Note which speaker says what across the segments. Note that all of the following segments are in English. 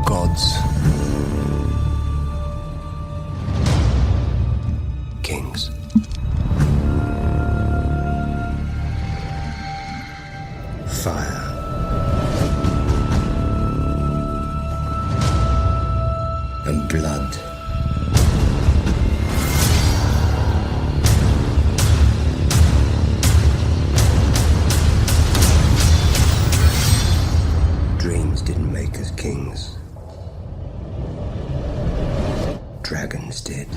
Speaker 1: Gods. Kings. Fire. And blood. Dreams didn't make us kings. Dragons did.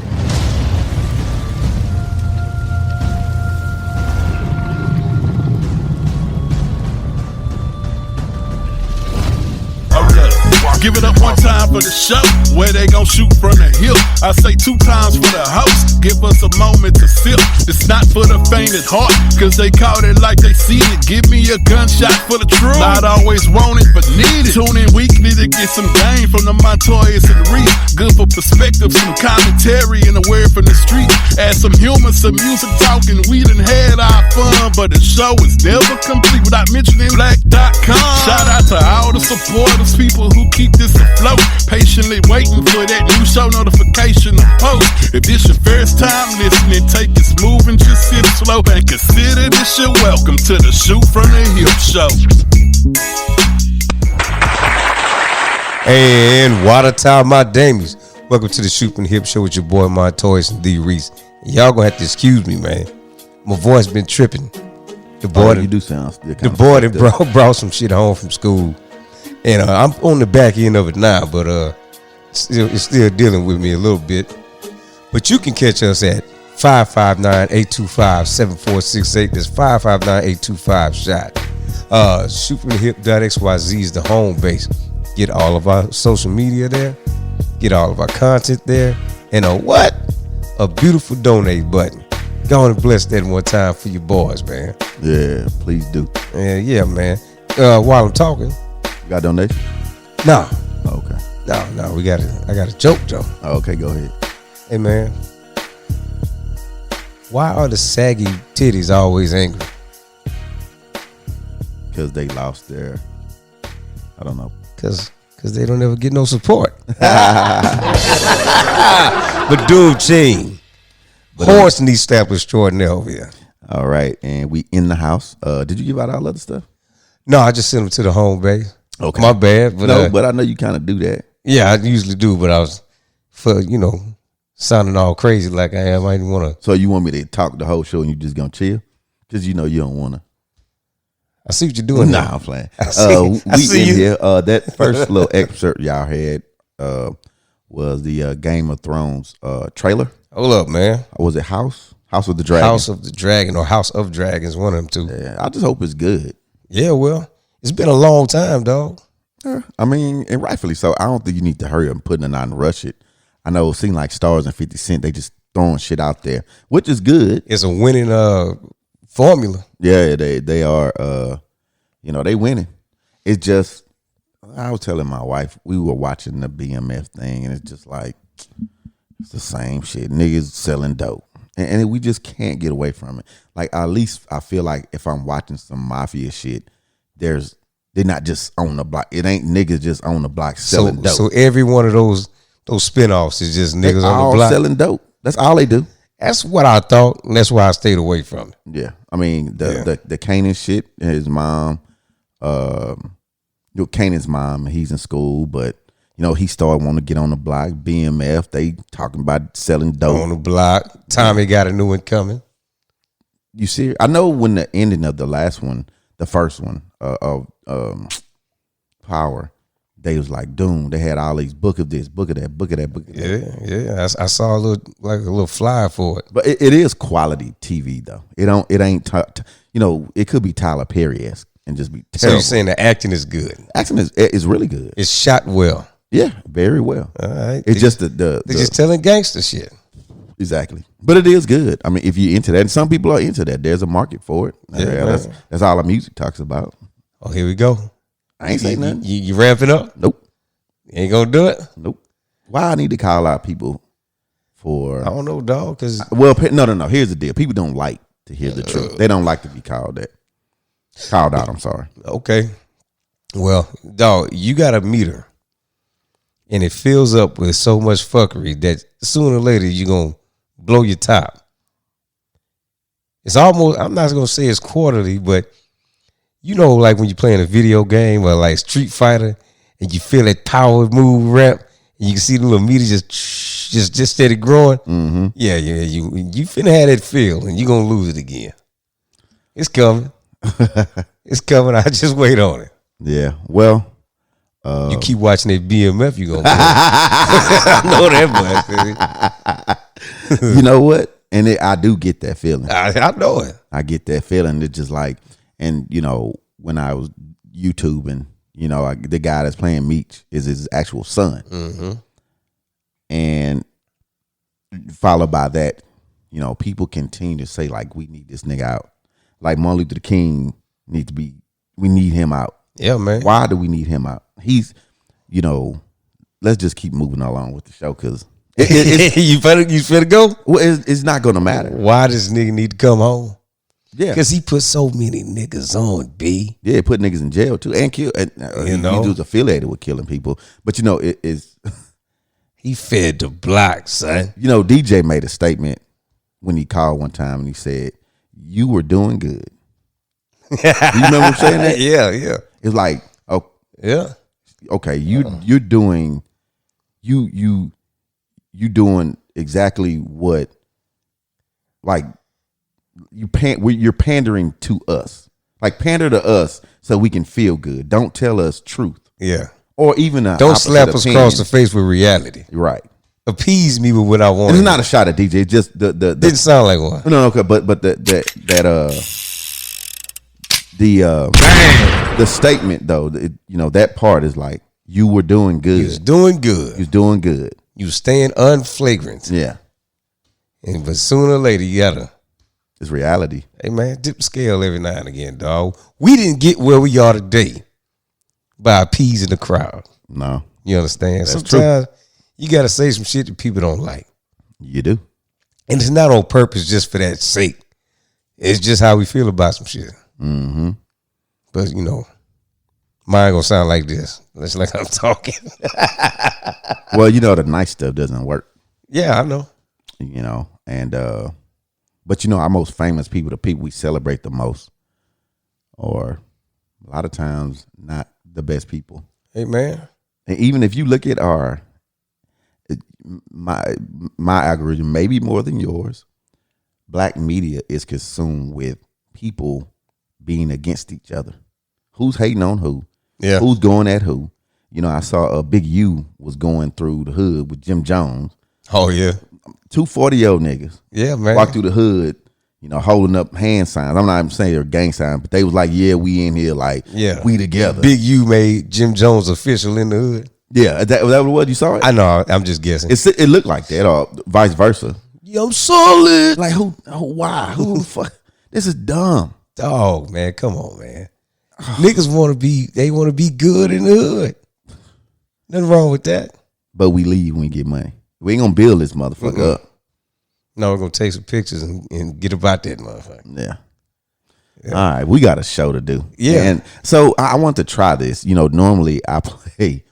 Speaker 2: Give it up one time for the show, where they gon' shoot from the hip. I say 2 times for the host, give us a moment to sip. It's not for the faint at heart, cause they caught it like they seen it. Give me a gunshot for the truth, not always want it, but need it. Tune in weekly to get some game from the Montoyis and Reese. Good for perspective, some commentary, and a word from the street. Add some humor, some music talking, we done had our fun, but the show is never complete without mentioning black.com. Shout out to all the supporters, people who keep this afloat, patiently waiting for that new show notification to post. If this your first time listening, take it smooth and just sit slow, and consider this your welcome to the Shoot from the Hip show.
Speaker 3: And Watertown, my damies. Welcome to the Shoot from the Hip show with your boy Montoyis and D Reese. Y'all gonna have to excuse me, man. My voice been tripping. The boy,
Speaker 4: you do sound.
Speaker 3: The boy that brought some shit home from school. And I'm on the back end of it now, but it's still dealing with me a little bit. But you can catch us at 559-825-7468. That's 559-825-SHOT. Shootfromthehip.xyz is the home base. Get all of our social media there. Get all of our content there. And a beautiful donate button. Go on and bless that one time for your boys, man.
Speaker 4: Yeah, please do.
Speaker 3: Yeah, man. While I'm talking.
Speaker 4: You got a donation?
Speaker 3: No.
Speaker 4: Oh, okay.
Speaker 3: No, I got a joke, Joe.
Speaker 4: Oh, okay, go ahead.
Speaker 3: Hey, man. Why are the saggy titties always angry?
Speaker 4: Because they lost their, I don't know.
Speaker 3: Because they don't ever get no support. But dude, Ching. Horse needs stamp extraordinaire over here.
Speaker 4: All right, and we in the house. Did you give out all other stuff?
Speaker 3: No, I just sent them to the home base.
Speaker 4: Okay.
Speaker 3: My bad. But
Speaker 4: no, but I know you kind of do that.
Speaker 3: Yeah, I usually do, but I was, sounding all crazy like I am. I didn't want to.
Speaker 4: So you want me to talk the whole show and you just going to chill? Because you don't want to.
Speaker 3: I see what you're doing.
Speaker 4: Nah, I'm playing. We in here. That first little excerpt y'all had was the Game of Thrones trailer.
Speaker 3: Hold up, man.
Speaker 4: Was it House of the Dragon?
Speaker 3: House of the Dragon or House of Dragons, one of them two.
Speaker 4: Yeah, I just hope it's good.
Speaker 3: Yeah, well, it's been a long time, dog.
Speaker 4: I mean, and rightfully so. I don't think you need to hurry up and put it on and rush it. I know it seems like Stars and 50 Cent, they just throwing shit out there, which is good.
Speaker 3: It's a winning formula.
Speaker 4: Yeah, they are, they winning. It's just, I was telling my wife, we were watching the BMF thing, and it's just like, it's the same shit. Niggas selling dope. And we just can't get away from it. Like, at least I feel like if I'm watching some mafia shit, they're not just on the block. It ain't niggas just on the block selling dope.
Speaker 3: So every one of those spinoffs is just niggas on the block
Speaker 4: selling dope. That's all they do.
Speaker 3: That's what I thought, and that's why I stayed away from it.
Speaker 4: Yeah, I mean the Kanan shit. His mom, Kanan's mom. He's in school, but he started wanting to get on the block. BMF, they talking about selling dope
Speaker 3: on the block. Tommy got a new one coming.
Speaker 4: You see, I know when the ending of the last one, the first one of Power, they was like Doom. They had all these book of this, book of that, book of that, book of that.
Speaker 3: Yeah. I saw a little flyer for it.
Speaker 4: But it is quality TV though. It ain't. It could be Tyler Perry-esque and just be terrible.
Speaker 3: So you're saying the acting is good?
Speaker 4: Acting is really good.
Speaker 3: It's shot well.
Speaker 4: Yeah, very well.
Speaker 3: All right.
Speaker 4: It's just
Speaker 3: they're just telling gangster shit.
Speaker 4: Exactly. But it is good. I mean, if you're into that, and some people are into that, there's a market for it. Yeah, that's all our music talks about.
Speaker 3: Oh, here we go.
Speaker 4: I ain't saying nothing.
Speaker 3: You ramping up?
Speaker 4: Nope.
Speaker 3: Ain't gonna do it?
Speaker 4: Nope. Why I need to call out people for?
Speaker 3: I don't know, dog. Cause
Speaker 4: No. Here's the deal. People don't like to hear the truth. They don't like to be called out. I'm sorry.
Speaker 3: Okay. Well, dog, you got a meter, and it fills up with so much fuckery that sooner or later you're gonna blow your top. It's almost, I'm not gonna say it's quarterly, but like when you're playing a video game or like Street Fighter, and you feel that power move ramp, and you can see the little meter just steady growing. Mm-hmm. Yeah, you finna have that feel, and you're gonna lose it again. It's coming. It's coming. I just wait on it.
Speaker 4: Yeah. Well,
Speaker 3: you keep watching that BMF, you gonna. I know that much.
Speaker 4: You know what? And I do get that feeling.
Speaker 3: I know it.
Speaker 4: I get that feeling. It's just like, and when I was YouTubing, the guy that's playing Meech is his actual son,
Speaker 3: mm-hmm.
Speaker 4: and followed by that, people continue to say like, we need this nigga out. Like Martin Luther King we need him out.
Speaker 3: Yeah, man.
Speaker 4: Why do we need him out? He's, let's just keep moving along with the show because
Speaker 3: you better go.
Speaker 4: Well, it's not gonna matter.
Speaker 3: Why does nigga need to come home?
Speaker 4: Yeah,
Speaker 3: because he put so many niggas on. B.
Speaker 4: Yeah, put niggas in jail too and kill. He was affiliated with killing people, but it is.
Speaker 3: He fed the block, son.
Speaker 4: DJ made a statement when he called one time and he said, "You were doing good." You remember him saying that?
Speaker 3: Yeah.
Speaker 4: It's like, oh,
Speaker 3: yeah.
Speaker 4: Okay, you're doing, you doing exactly what, like, you're pandering to us. Like, pander to us so we can feel good. Don't tell us truth.
Speaker 3: Yeah.
Speaker 4: Or even
Speaker 3: don't slap us across the face with reality.
Speaker 4: Right.
Speaker 3: Appease me with what I want.
Speaker 4: It's not a shot at DJ. It's just the
Speaker 3: didn't sound like one.
Speaker 4: No, okay, but the statement though, that part is like, you were doing good.
Speaker 3: You was doing good.
Speaker 4: You was doing good.
Speaker 3: You was staying unflagrant.
Speaker 4: Yeah.
Speaker 3: But sooner or later you gotta.
Speaker 4: It's reality.
Speaker 3: Hey man, dip the scale every now and again, dog. We didn't get where we are today by appeasing the crowd.
Speaker 4: No.
Speaker 3: You understand?
Speaker 4: That's
Speaker 3: Sometimes
Speaker 4: true.
Speaker 3: You gotta say some shit that people don't like.
Speaker 4: You do.
Speaker 3: And it's not on purpose just for that sake. It's just how we feel about some shit.
Speaker 4: Mm-hmm.
Speaker 3: But mine gonna sound like this. It's like I'm talking.
Speaker 4: Well, the nice stuff doesn't work.
Speaker 3: Yeah, I know.
Speaker 4: And but our most famous people, the people we celebrate the most, are a lot of times not the best people.
Speaker 3: Hey man.
Speaker 4: And even if you look at my algorithm, maybe more than yours, black media is consumed with people being against each other. Who's hating on who?
Speaker 3: Yeah.
Speaker 4: Who's going at who? I saw a Big U was going through the hood with Jim Jones.
Speaker 3: Oh yeah.
Speaker 4: 2 40-year-old niggas.
Speaker 3: Yeah, man.
Speaker 4: Walked through the hood, holding up hand signs. I'm not even saying they're gang signs, but they was like, yeah, we in here, like, we together.
Speaker 3: Big U made Jim Jones official in the hood.
Speaker 4: Yeah, that what it was? You saw it?
Speaker 3: I know. I'm just guessing.
Speaker 4: It looked like that, or vice versa.
Speaker 3: Yeah, I'm solid.
Speaker 4: Like who? Why? Who the fuck? This is dumb.
Speaker 3: Dog, man, come on, man. Niggas want to be good in the hood. Nothing wrong with that.
Speaker 4: But we leave when we get money. We ain't gonna build this motherfucker up.
Speaker 3: No, we're gonna take some pictures and get about that motherfucker.
Speaker 4: Yeah. All right, we got a show to do.
Speaker 3: Yeah.
Speaker 4: And so I want to try this. Normally I play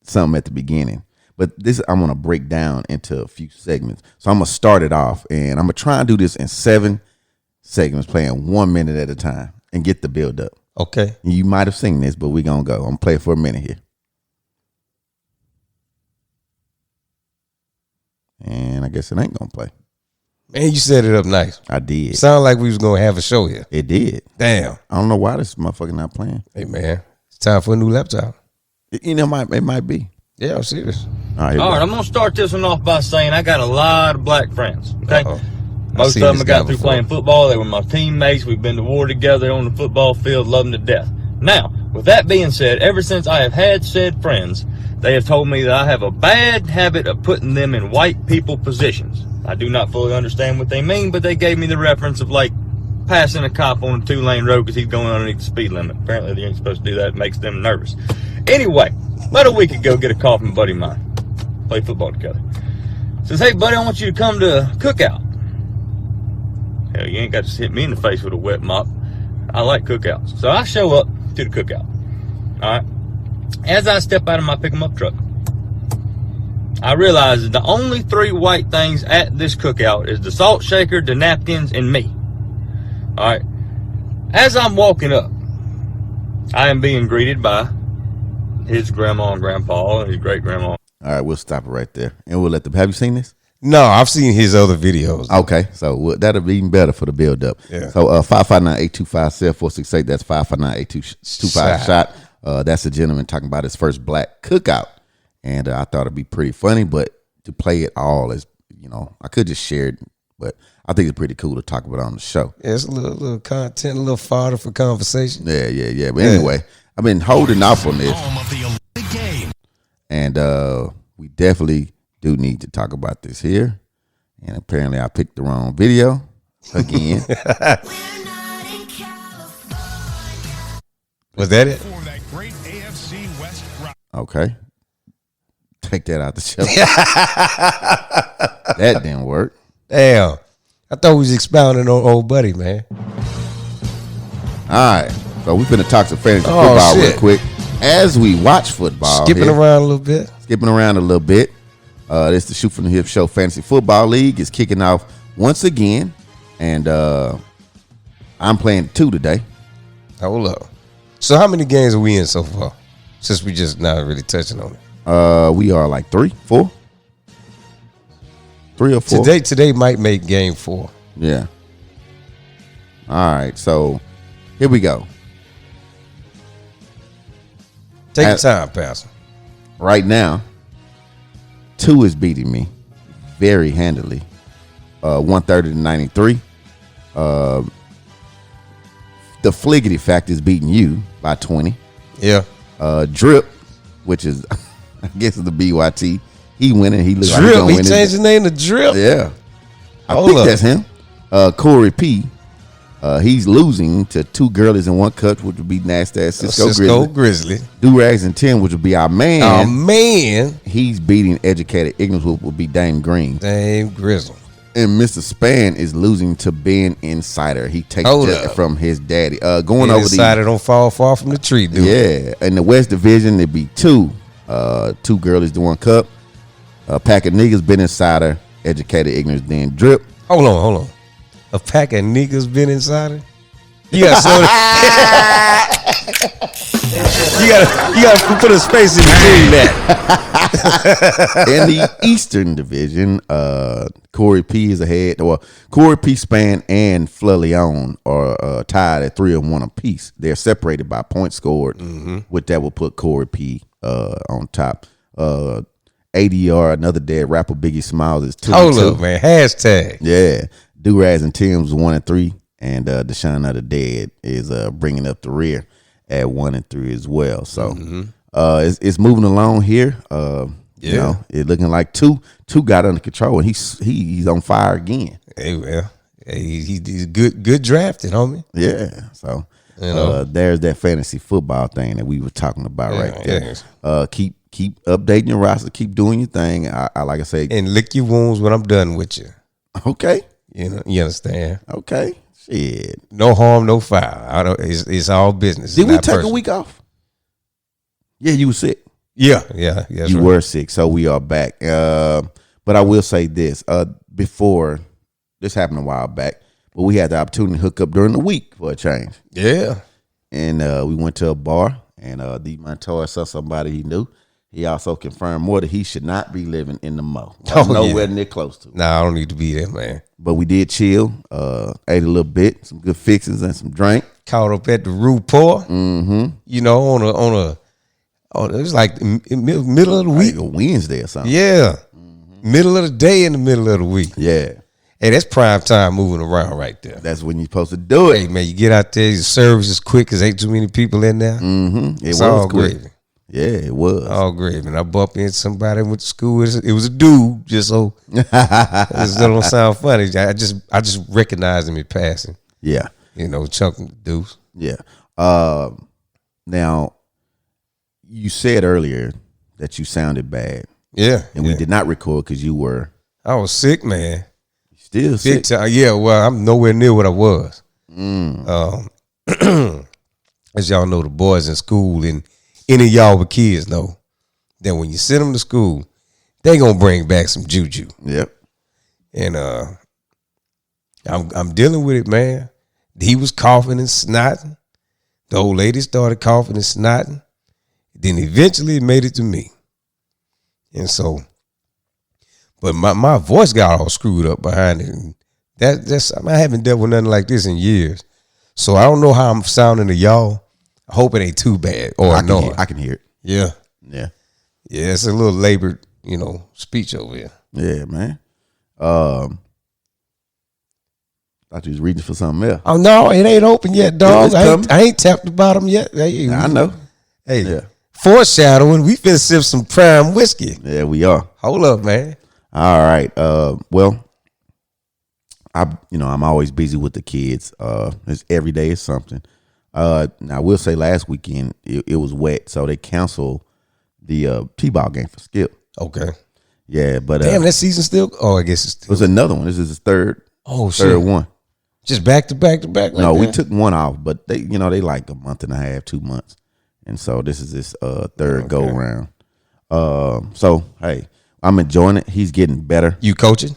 Speaker 4: something at the beginning, but this I'm gonna break down into a few segments. So I'm gonna start it off, and I'm gonna try and do this in 7 segments, playing 1 minute at a time, and get the build up.
Speaker 3: Okay.
Speaker 4: You might have seen this, but we're gonna go. I'm gonna play it for a minute here. And I guess it ain't gonna play.
Speaker 3: Man, you set it up nice.
Speaker 4: I did.
Speaker 3: Sound like we was gonna have a show here.
Speaker 4: It did.
Speaker 3: Damn.
Speaker 4: I don't know why this motherfucker not playing.
Speaker 3: Hey man, it's time for a new laptop.
Speaker 4: It might be.
Speaker 3: Yeah, I'm serious.
Speaker 4: All right,
Speaker 5: I'm gonna start this one off by saying I got a lot of black friends. Okay.
Speaker 3: Uh-oh.
Speaker 5: Most of them I got through playing football. They were my teammates. We've been to war together on the football field, love them to death. Now, with that being said, ever since I have had said friends, they have told me that I have a bad habit of putting them in white people positions. I do not fully understand what they mean, but they gave me the reference of like passing a cop on a 2-lane road because he's going underneath the speed limit. Apparently they ain't supposed to do that. It makes them nervous. Anyway, about a week ago, get a call from a buddy of mine. Play football together. Says, hey, buddy, I want you to come to Cookout. Hell, you ain't got to hit me in the face with a wet mop. I like cookouts. So I show up to the cookout. All right. As I step out of my pick-em-up truck, I realize that the only 3 white things at this cookout is the salt shaker, the napkins, and me. All right. As I'm walking up, I am being greeted by his grandma and grandpa and his great-grandma.
Speaker 4: All right, we'll stop it right there. And we'll let them. Have you seen this?
Speaker 3: No, I've seen his other videos.
Speaker 4: Okay, so that'll be even better for the build-up.
Speaker 3: Yeah.
Speaker 4: So 559-825-7468. That's 559-825 shot. That's a gentleman talking about his first black cookout. And I thought it'd be pretty funny, but to play it all is, I could just share it, but I think it's pretty cool to talk about it on the show.
Speaker 3: Yeah, it's a little content, a little fodder for conversation.
Speaker 4: Yeah. But anyway, I've been holding off on this. And we definitely do need to talk about this here. And apparently I picked the wrong video again.
Speaker 3: Was that it?
Speaker 4: Okay. Take that out the show. That didn't work.
Speaker 3: Damn. I thought we was expounding on old buddy, man.
Speaker 4: All right. So we're finna talk some fantasy football real quick. As we watch football.
Speaker 3: Skipping around a little bit.
Speaker 4: This the Shoot from the Hip Show Fantasy Football League is kicking off once again. And I'm playing 2 today.
Speaker 3: Hold up. So how many games are we in so far? Since we just not really touching on it.
Speaker 4: We are like 3 or 4.
Speaker 3: Today might make game 4.
Speaker 4: Yeah. All right. So here we go.
Speaker 3: Take your time, Pastor.
Speaker 4: Right now, 2 is beating me very handily. 130-93. The Fliggity Fact is beating you by 20.
Speaker 3: Yeah.
Speaker 4: Drip, which is I guess it's the BYT. He winning. He looks like
Speaker 3: Drip. He changed his name to Drip.
Speaker 4: Yeah. I think that's him. Corey P. He's losing to 2 girlies in 1 cup, which would be nasty ass Cisco
Speaker 3: Grizzly.
Speaker 4: Durags and 10, which would be our man.
Speaker 3: Our man.
Speaker 4: He's beating Educated Ignorance, which would be Dame Green.
Speaker 3: Dame Grizzle.
Speaker 4: And Mr. Span is losing to Ben Insider. He takes it from his daddy. Going over
Speaker 3: Insider don't fall far from the tree, dude.
Speaker 4: Yeah. In the West Division, it'd be 2 girlies to 1 cup. A pack of niggas, Ben Insider, Educated Ignorance, then Drip.
Speaker 3: Hold on. A pack of niggas been insider? You gotta slow down. you gotta put a space in between that.
Speaker 4: In the Eastern Division, Corey P is ahead. Well, Corey P, Span, and Fleur are tied at 3-1 apiece. They're separated by points scored, which that will put Corey P on top. ADR, another dead rapper, Biggie Smiles is 2-2.
Speaker 3: Hold up, man. Hashtag.
Speaker 4: Yeah. Durags and Tim's 1-3, and Deshaun of the Dead is bringing up the rear at 1-3 as well. So it's moving along here. It's looking like two got under control, and he's on fire again.
Speaker 3: Hey, well, he's good drafted, homie.
Speaker 4: Yeah. So there's that fantasy football thing that we were talking about right there. Yeah. Keep updating your roster, keep doing your thing. I like I say,
Speaker 3: and lick your wounds when I'm done with you.
Speaker 4: Okay.
Speaker 3: You understand?
Speaker 4: Okay. Shit.
Speaker 3: No harm, no foul. It's all business.
Speaker 4: Did we take a week off? Yeah, you were sick.
Speaker 3: Yeah. You
Speaker 4: were sick, so we are back. But I will say this: before this happened a while back, but we had the opportunity to hook up during the week for a change.
Speaker 3: Yeah.
Speaker 4: And we went to a bar, and the Montoyis saw somebody he knew. He also confirmed more that he should not be living in the Mo. Nowhere near close to.
Speaker 3: Nah, I don't need to be there, man.
Speaker 4: But we did chill, ate a little bit, some good fixings and some drink.
Speaker 3: Caught up at the RuPaul. You know, on it was like middle of the week.
Speaker 4: Like a Wednesday or something.
Speaker 3: Yeah. Middle of the day in the middle of the week.
Speaker 4: Yeah.
Speaker 3: Hey, that's prime time moving around right there.
Speaker 4: That's when you're supposed to do it.
Speaker 3: Hey, man, you get out there, your service is quick because ain't too many people in there.
Speaker 4: It
Speaker 3: was
Speaker 4: all
Speaker 3: quick.
Speaker 4: Gravy. Yeah, it was.
Speaker 3: All gravy. And I bumped into somebody that went to school with. It was a dude, just so this don't sound funny. I just recognized him in passing.
Speaker 4: Yeah.
Speaker 3: You know, chunking dudes.
Speaker 4: Yeah. Now, you said earlier that you sounded bad.
Speaker 3: Yeah.
Speaker 4: And we did not record because you were.
Speaker 3: I was sick, man.
Speaker 4: Still sick.
Speaker 3: Yeah, well, I'm nowhere near what I was. As y'all know, the boys in school and any of y'all with kids know that when you send them to school, they gonna bring back some juju.
Speaker 4: Yep.
Speaker 3: And I'm dealing with it, man. He was coughing and snotting. The old lady started coughing and snotting. Then eventually it made it to me. And so, but my voice got all screwed up behind it. And I haven't dealt with nothing like this in years. So I don't know how I'm sounding to y'all. I hope it ain't too bad. Or
Speaker 4: I can hear it.
Speaker 3: Yeah.
Speaker 4: Yeah.
Speaker 3: Yeah, it's a little labored, speech over here.
Speaker 4: Yeah, man. Thought you was reading for something else.
Speaker 3: Oh no, it ain't open yet, dog. I ain't tapped the bottom yet. Hey,
Speaker 4: I know.
Speaker 3: Hey,
Speaker 4: yeah.
Speaker 3: Foreshadowing. We finna sip some prime whiskey.
Speaker 4: Yeah, we are.
Speaker 3: Hold up, man.
Speaker 4: All right. Well, I'm always busy with the kids. It's every day is something. Now I will say last weekend it was wet, so they canceled the T-ball game for Skip.
Speaker 3: Okay.
Speaker 4: Yeah, but
Speaker 3: damn, that season still. Oh, I guess it's still.
Speaker 4: It was another one. This is his third.
Speaker 3: Oh,
Speaker 4: third
Speaker 3: shit.
Speaker 4: one.
Speaker 3: Just back to back to back. Like
Speaker 4: no,
Speaker 3: that?
Speaker 4: we took one off, but they like a month and a half, 2 months, and so this is his third go round. So hey, I'm enjoying it. He's getting better.
Speaker 3: You coaching?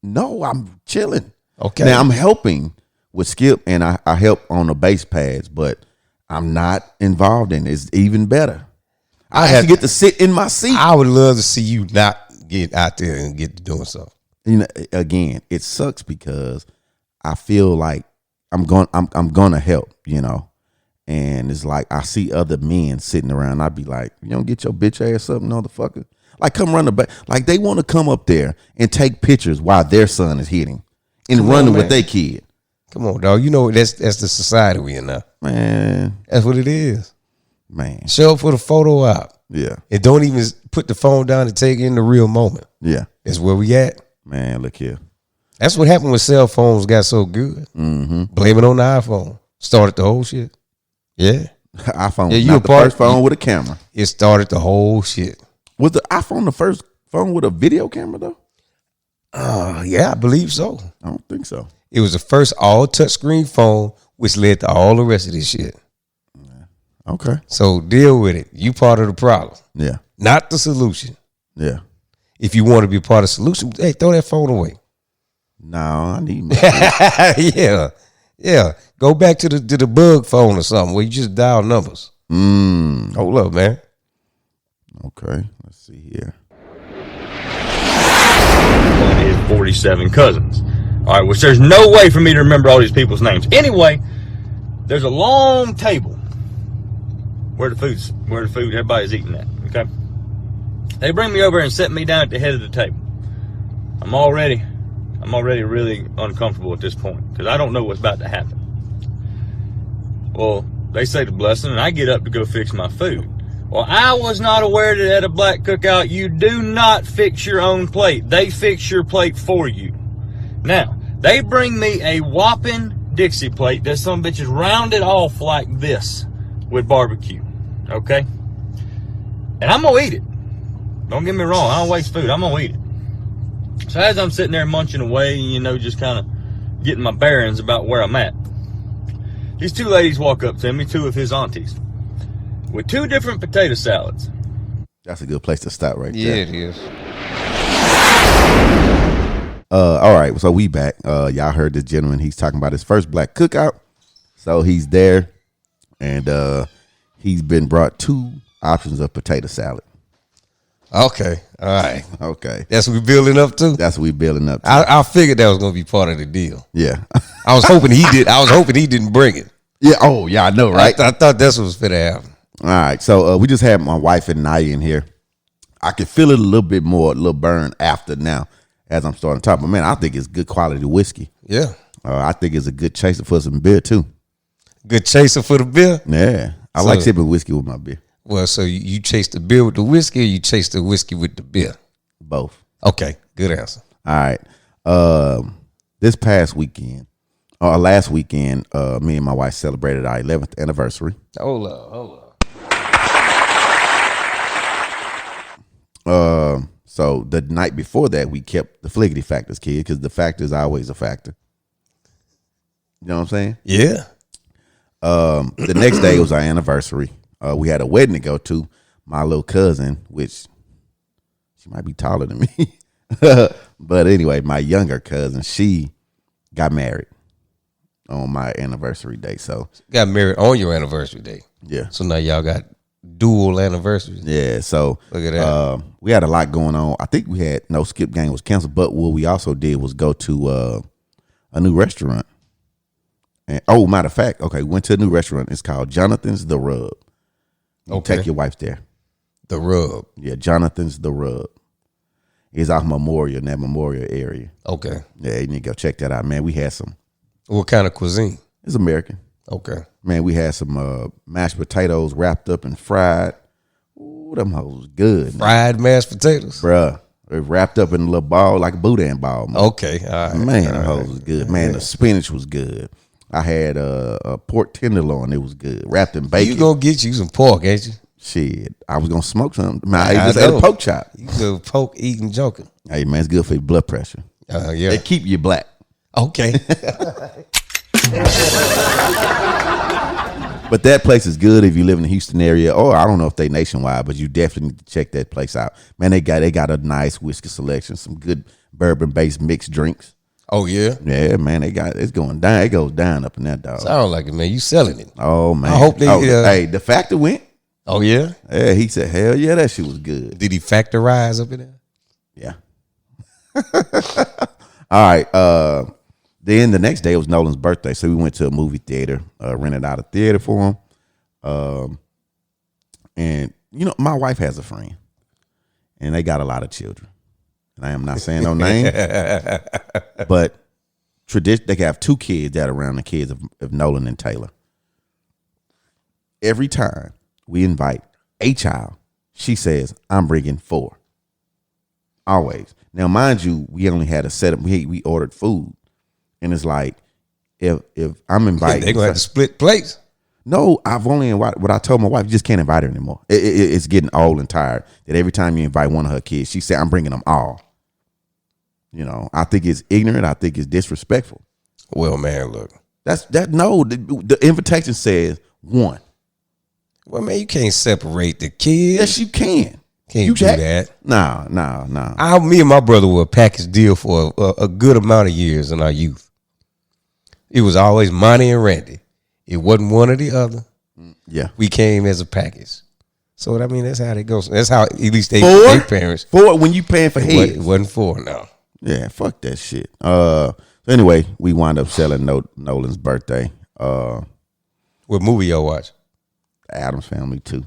Speaker 4: No, I'm chilling.
Speaker 3: Okay.
Speaker 4: Now I'm helping with Skip, and I help on the base pads, but I'm not involved in it. It's even better. I have to get to sit in my seat.
Speaker 3: I would love to see you not get out there and get to doing something.
Speaker 4: Again, it sucks because I feel like I'm gonna help, and it's like I see other men sitting around. I'd be like, you don't get your bitch ass up, motherfucker. Like, come run the back. Like, they want to come up there and take pictures while their son is hitting and running with their kid.
Speaker 3: Come on, dog. That's the society we in now.
Speaker 4: Man,
Speaker 3: that's what it is.
Speaker 4: Man,
Speaker 3: show up for the photo op.
Speaker 4: Yeah,
Speaker 3: and don't even put the phone down and take in the real moment.
Speaker 4: Yeah,
Speaker 3: that's where we at.
Speaker 4: Man, look here.
Speaker 3: That's what happened when cell phones got so good.
Speaker 4: Mm-hmm.
Speaker 3: Blame it on the iPhone. Started the whole shit. Yeah,
Speaker 4: iPhone. Yeah, you the first phone with a camera.
Speaker 3: It started the whole shit.
Speaker 4: Was the iPhone the first phone with a video camera though?
Speaker 3: Yeah, I believe so.
Speaker 4: I don't think so.
Speaker 3: It was the first all touchscreen phone, which led to all the rest of this shit.
Speaker 4: Okay.
Speaker 3: So deal with it. You part of the problem.
Speaker 4: Yeah.
Speaker 3: Not the solution.
Speaker 4: Yeah.
Speaker 3: If you want to be part of the solution, hey, throw that phone away.
Speaker 4: No, I need my
Speaker 3: Yeah. Yeah. Go back to the bug phone or something where you just dial numbers. Hold up, man.
Speaker 4: Okay. Let's see here.
Speaker 5: One of his 47 cousins. All right, which there's no way for me to remember all these people's names. Anyway, there's a long table where the food, everybody's eating at, okay? They bring me over and set me down at the head of the table. I'm already really uncomfortable at this point because I don't know what's about to happen. Well, they say the blessing and I get up to go fix my food. Well, I was not aware that at a black cookout, you do not fix your own plate. They fix your plate for you. Now, they bring me a whopping Dixie plate that some bitch is rounded off like this with barbecue, okay? And I'm gonna eat it. Don't get me wrong, I don't waste food, I'm gonna eat it. So as I'm sitting there munching away, just kind of getting my bearings about where I'm at, these two ladies walk up to me, two of his aunties, with two different potato salads.
Speaker 4: That's a good place to stop right there.
Speaker 3: Yeah, it is.
Speaker 4: All right, so we back. Y'all heard this gentleman. He's talking about his first black cookout. So he's there, and he's been brought two options of potato salad.
Speaker 3: Okay, all right.
Speaker 4: Okay.
Speaker 3: That's what we're building up to?
Speaker 4: That's what we're building up to.
Speaker 3: I figured that was going to be part of the deal.
Speaker 4: Yeah.
Speaker 3: I was hoping he did. I was hoping he didn't bring it.
Speaker 4: Yeah. Oh, yeah, I know, right?
Speaker 3: I thought that's what was going to happen.
Speaker 4: All right, so we just had my wife and Naya in here. I can feel it a little bit more, a little burn after now as I'm starting to talk. But, man, I think it's good quality whiskey.
Speaker 3: Yeah.
Speaker 4: I think it's a good chaser for some beer, too.
Speaker 3: Good chaser for the beer?
Speaker 4: Yeah. I like sipping whiskey with my beer.
Speaker 3: Well, so you chase the beer with the whiskey or you chase the whiskey with the beer?
Speaker 4: Both.
Speaker 3: Okay, good answer.
Speaker 4: All right. This past weekend, or last weekend, me and my wife celebrated our 11th anniversary.
Speaker 3: Hold up.
Speaker 4: So the night before that, we kept the Fliggity Factors kid because the factor is always a factor. You know what I'm saying?
Speaker 3: Yeah.
Speaker 4: The next day was our anniversary. We had a wedding to go to. My little cousin, which she might be taller than me, but anyway, my younger cousin, she got married on my anniversary day. So
Speaker 3: Got married on your anniversary day.
Speaker 4: yeah.
Speaker 3: So now y'all got dual anniversaries.
Speaker 4: Yeah, so
Speaker 3: Look at that.
Speaker 4: we had a lot going on. I think we had no skip game was canceled, but what we also did was go to a new restaurant. And matter of fact, okay, went to a new restaurant. It's called Jonathan's The Rub. You
Speaker 3: Okay.
Speaker 4: take your wife there.
Speaker 3: The Rub.
Speaker 4: Yeah, Jonathan's The Rub. It's off Memorial, in that Memorial area.
Speaker 3: Okay.
Speaker 4: Yeah, you need to go check that out, man. We had some.
Speaker 3: What kind of cuisine?
Speaker 4: It's American.
Speaker 3: Okay.
Speaker 4: Man, we had some mashed potatoes wrapped up and fried. Ooh, them hoes good. Man.
Speaker 3: Fried mashed potatoes.
Speaker 4: Bruh. It wrapped up in a little ball, like a boudin ball. Man,
Speaker 3: Okay. All right.
Speaker 4: man
Speaker 3: All
Speaker 4: the
Speaker 3: right.
Speaker 4: hoes was good. Man, the spinach was good. I had a pork tenderloin. It was good. Wrapped in bacon.
Speaker 3: You gonna get you some pork, ain't you?
Speaker 4: Shit, I was going to smoke something. Man, I
Speaker 3: I
Speaker 4: just ate
Speaker 3: know.
Speaker 4: a pork chop.
Speaker 3: You good pork eating joking.
Speaker 4: Hey, man, it's good for your blood pressure.
Speaker 3: Yeah.
Speaker 4: They keep you black.
Speaker 3: Okay.
Speaker 4: But that place is good if you live in the Houston area, or I don't know if they nationwide, but you definitely need to check that place out. Man, they got a nice whiskey selection, some good bourbon-based mixed drinks.
Speaker 3: Oh yeah.
Speaker 4: Yeah, man, it's going down. It goes down up in that dog.
Speaker 3: Sound like it, man. You selling it.
Speaker 4: Oh, man.
Speaker 3: I hope they-
Speaker 4: hey, the factor went.
Speaker 3: Oh yeah.
Speaker 4: Yeah, he said, hell yeah, that shit was good.
Speaker 3: Did he factorize up in there?
Speaker 4: Yeah. All right. Then the next day was Nolan's birthday, so we went to a movie theater, rented out a theater for him. And you know, my wife has a friend, and they got a lot of children. And I am not saying no name, but they have 2 kids that are around the kids of Nolan and Taylor. Every time we invite a child, she says, "I'm bringing 4." Always. Now, mind you, we only had a setup. We ordered food. And it's like, if I'm inviting,
Speaker 3: They're gonna have to split plates.
Speaker 4: no, I've only invited. What I told my wife, you just can't invite her anymore. It's getting old and tired. That every time you invite one of her kids, she said, "I'm bringing them all." You know, I think it's ignorant. I think it's disrespectful.
Speaker 3: Well, man, look.
Speaker 4: No. The invitation says 1.
Speaker 3: Well, man, you can't separate the kids.
Speaker 4: Yes, you can.
Speaker 3: Can't
Speaker 4: you
Speaker 3: do that.
Speaker 4: No.
Speaker 3: Me and my brother were a package deal for a good amount of years in our youth. It was always Monty and Randy. It wasn't one or the other.
Speaker 4: Yeah.
Speaker 3: We came as a package. So I mean, that's how it goes. That's how at least they
Speaker 4: 4
Speaker 3: parents.
Speaker 4: 4 when you paying for
Speaker 3: It
Speaker 4: heads.
Speaker 3: wasn't 4, no.
Speaker 4: Yeah, fuck that shit. So anyway, we wound up selling Nolan's birthday.
Speaker 3: What movie y'all watch?
Speaker 4: Adam's Family 2.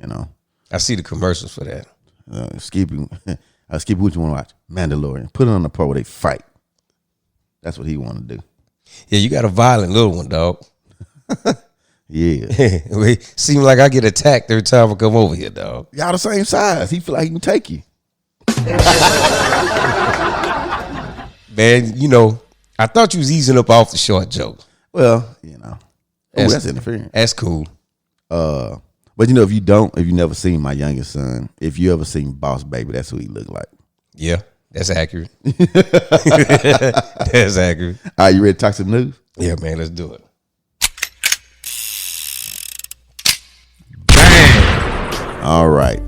Speaker 4: You know.
Speaker 3: I see the commercials for that.
Speaker 4: Skippy, Skippy, what you want to watch? Mandalorian. Put it on the part where they fight. That's what he want to do.
Speaker 3: Yeah, you got a violent little one, dog.
Speaker 4: Yeah.
Speaker 3: It seems like I get attacked every time I come over here, dog.
Speaker 4: Y'all the same size. He feel like he can take you.
Speaker 3: Man, you know, I thought you was easing up off the short jokes.
Speaker 4: Well, you know. That's interference.
Speaker 3: That's cool.
Speaker 4: But you know, if you never seen my youngest son, if you ever seen Boss Baby, that's who he look like.
Speaker 3: Yeah, that's accurate. That's accurate.
Speaker 4: All right, you ready to talk some news?
Speaker 3: Yeah, man, let's do it.
Speaker 4: All right.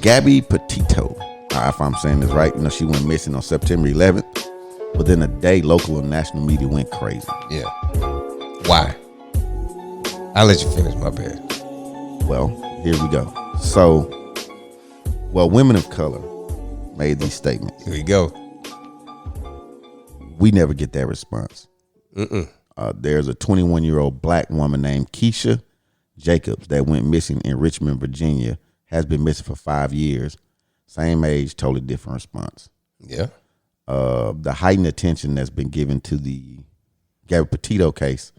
Speaker 4: Gabby Petito, if I'm saying this right, you know, she went missing on September 11th. Within a day, local and national media went crazy.
Speaker 3: Yeah. Why? I'll let you finish, my bad.
Speaker 4: Well, here we go. So, women of color made these statements.
Speaker 3: Here we go.
Speaker 4: We never get that response. There's a 21-year-old black woman named Keisha Jacobs that went missing in Richmond, Virginia, has been missing for 5 years. Same age, totally different response.
Speaker 3: Yeah.
Speaker 4: The heightened attention that's been given to the Gabby Petito case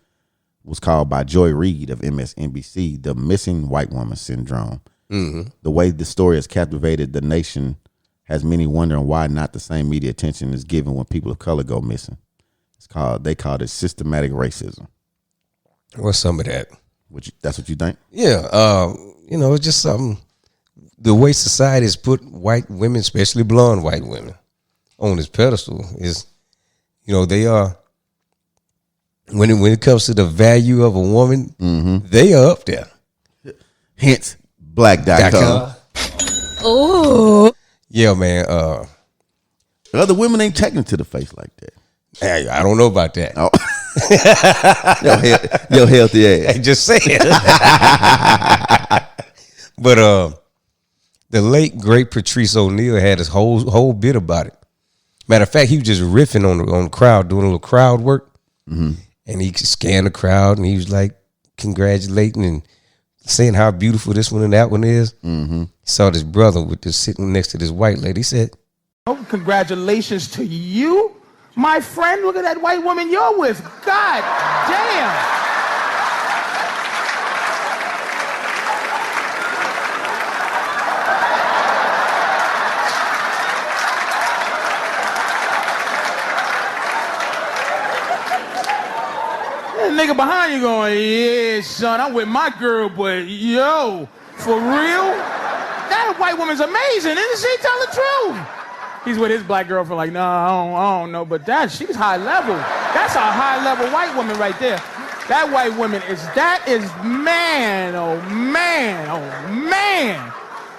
Speaker 4: was called by Joy Reid of MSNBC the missing white woman syndrome. Mm-hmm. The way the story has captivated the nation has many wondering why not the same media attention is given when people of color go missing. They called it systematic racism. What's
Speaker 3: some of that?
Speaker 4: That's what you think?
Speaker 3: Yeah. You know, it's just something. the way society has put white women, especially blonde white women, on this pedestal is, they are, when it comes to the value of a woman, they are up there.
Speaker 4: Hence, black.com.
Speaker 6: Oh.
Speaker 3: Yeah, man.
Speaker 4: Other women ain't checking to the face like that.
Speaker 3: Hey, I don't know about that.
Speaker 4: Oh. Your healthy ass.
Speaker 3: I just saying. But the late great Patrice O'Neal had his whole bit about it. Matter of fact, he was just riffing on the crowd, doing a little crowd work, and he scanned the crowd, and he was like congratulating and saying how beautiful this one and that one is. He saw this brother with this sitting next to this white lady. He said,
Speaker 7: "Oh, congratulations to you, my friend. Look at that white woman you're with. God damn." That nigga behind you going, "Yeah, son, I'm with my girl, but yo, for real? That white woman's amazing, isn't she? Tell the truth." He's with his black girlfriend like, "Nah, I don't know, but she's high level. That's a high level white woman right there. That white woman is man, oh man, oh man.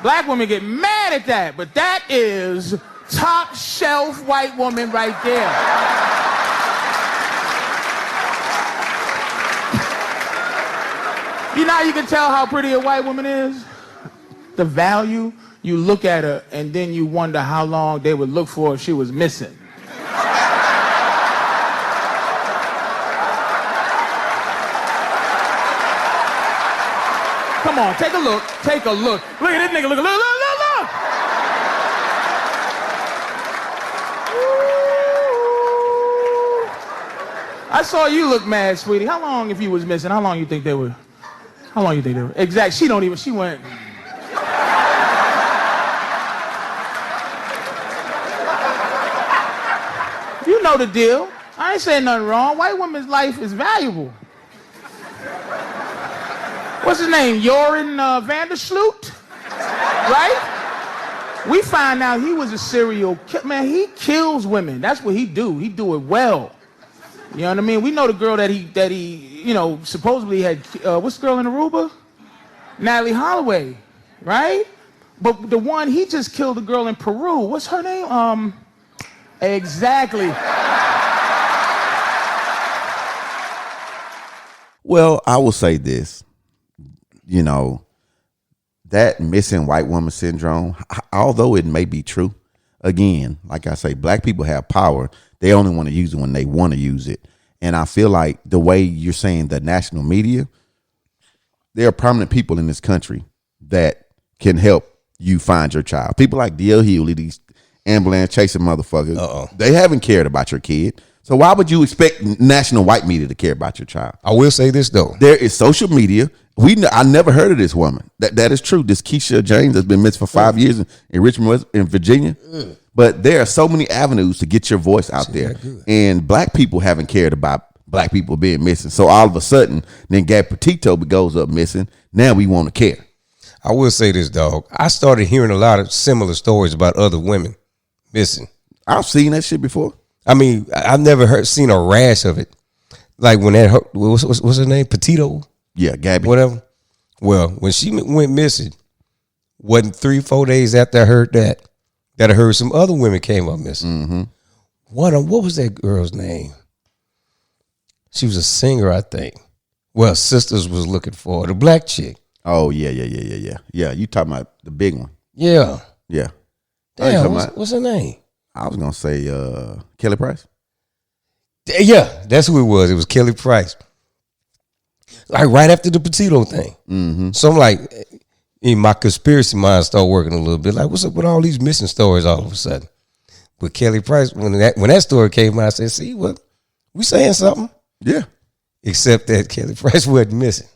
Speaker 7: Black women get mad at that, but that is top shelf white woman right there." You know how you can tell how pretty a white woman is? The value, you look at her and then you wonder how long they would look for if she was missing. Come on, take a look, take a look. Look at this nigga, look. Ooh. I saw you look mad, sweetie. How long, if you was missing, how long you think they were? Exactly, she went. You know the deal. I ain't saying nothing wrong. White woman's life is valuable. What's his name? Joran Vandersloot? Right? We find out he was a serial killer. Man, he kills women. That's what he do. He do it well. You know what I mean? We know the girl that he supposedly had, what's the girl in Aruba? Natalie Holloway, right? But the one, he just killed a girl in Peru. What's her name? Exactly.
Speaker 4: Well, I will say this. That missing white woman syndrome, although it may be true, again, like I say, black people have power. They only want to use it when they want to use it. And I feel like the way you're saying the national media, there are prominent people in this country that can help you find your child. People like D.L. Hughley, these ambulance chasing motherfuckers, they haven't cared about your kid. So why would you expect national white media to care about your child?
Speaker 3: I will say this, though.
Speaker 4: There is social media. I never heard of this woman. That is true. This Keisha James has been missing for 5 years in Richmond, in Virginia. But there are so many avenues to get your voice out there. And black people haven't cared about black people being missing. So all of a sudden, then Gab Petito goes up missing. Now we want to care.
Speaker 3: I will say this, dog. I started hearing a lot of similar stories about other women missing.
Speaker 4: I've seen that shit before.
Speaker 3: I mean, I've never seen a rash of it. Like when what's her name? Petito?
Speaker 4: Yeah, Gabby.
Speaker 3: Whatever. Well, when she went missing, wasn't 3-4 days after I heard that I heard some other women came up missing. What was that girl's name? She was a singer, I think. Well, Sisters was looking for her, the black chick.
Speaker 4: Oh, yeah. Yeah, you talking about the big one.
Speaker 3: Yeah.
Speaker 4: Yeah.
Speaker 3: Damn, what's her name?
Speaker 4: I was going to say Kelly Price.
Speaker 3: Yeah, that's who it was. It was Kelly Price. Like right after the Petito thing. So I'm like, in my conspiracy mind started working a little bit. Like, what's up with all these missing stories all of a sudden? But Kelly Price, when that story came out, I said, see, what? We saying something.
Speaker 4: Yeah.
Speaker 3: Except that Kelly Price wasn't missing.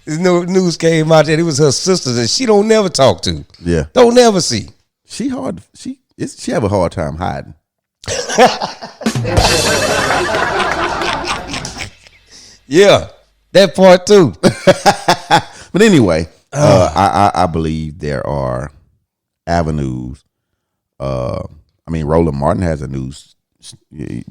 Speaker 3: No news came out that it was her sister that she don't never talk to.
Speaker 4: Yeah.
Speaker 3: Don't never see.
Speaker 4: She have a hard time hiding.
Speaker 3: Yeah. That part too.
Speaker 4: But anyway, I believe there are avenues. Roland Martin has a news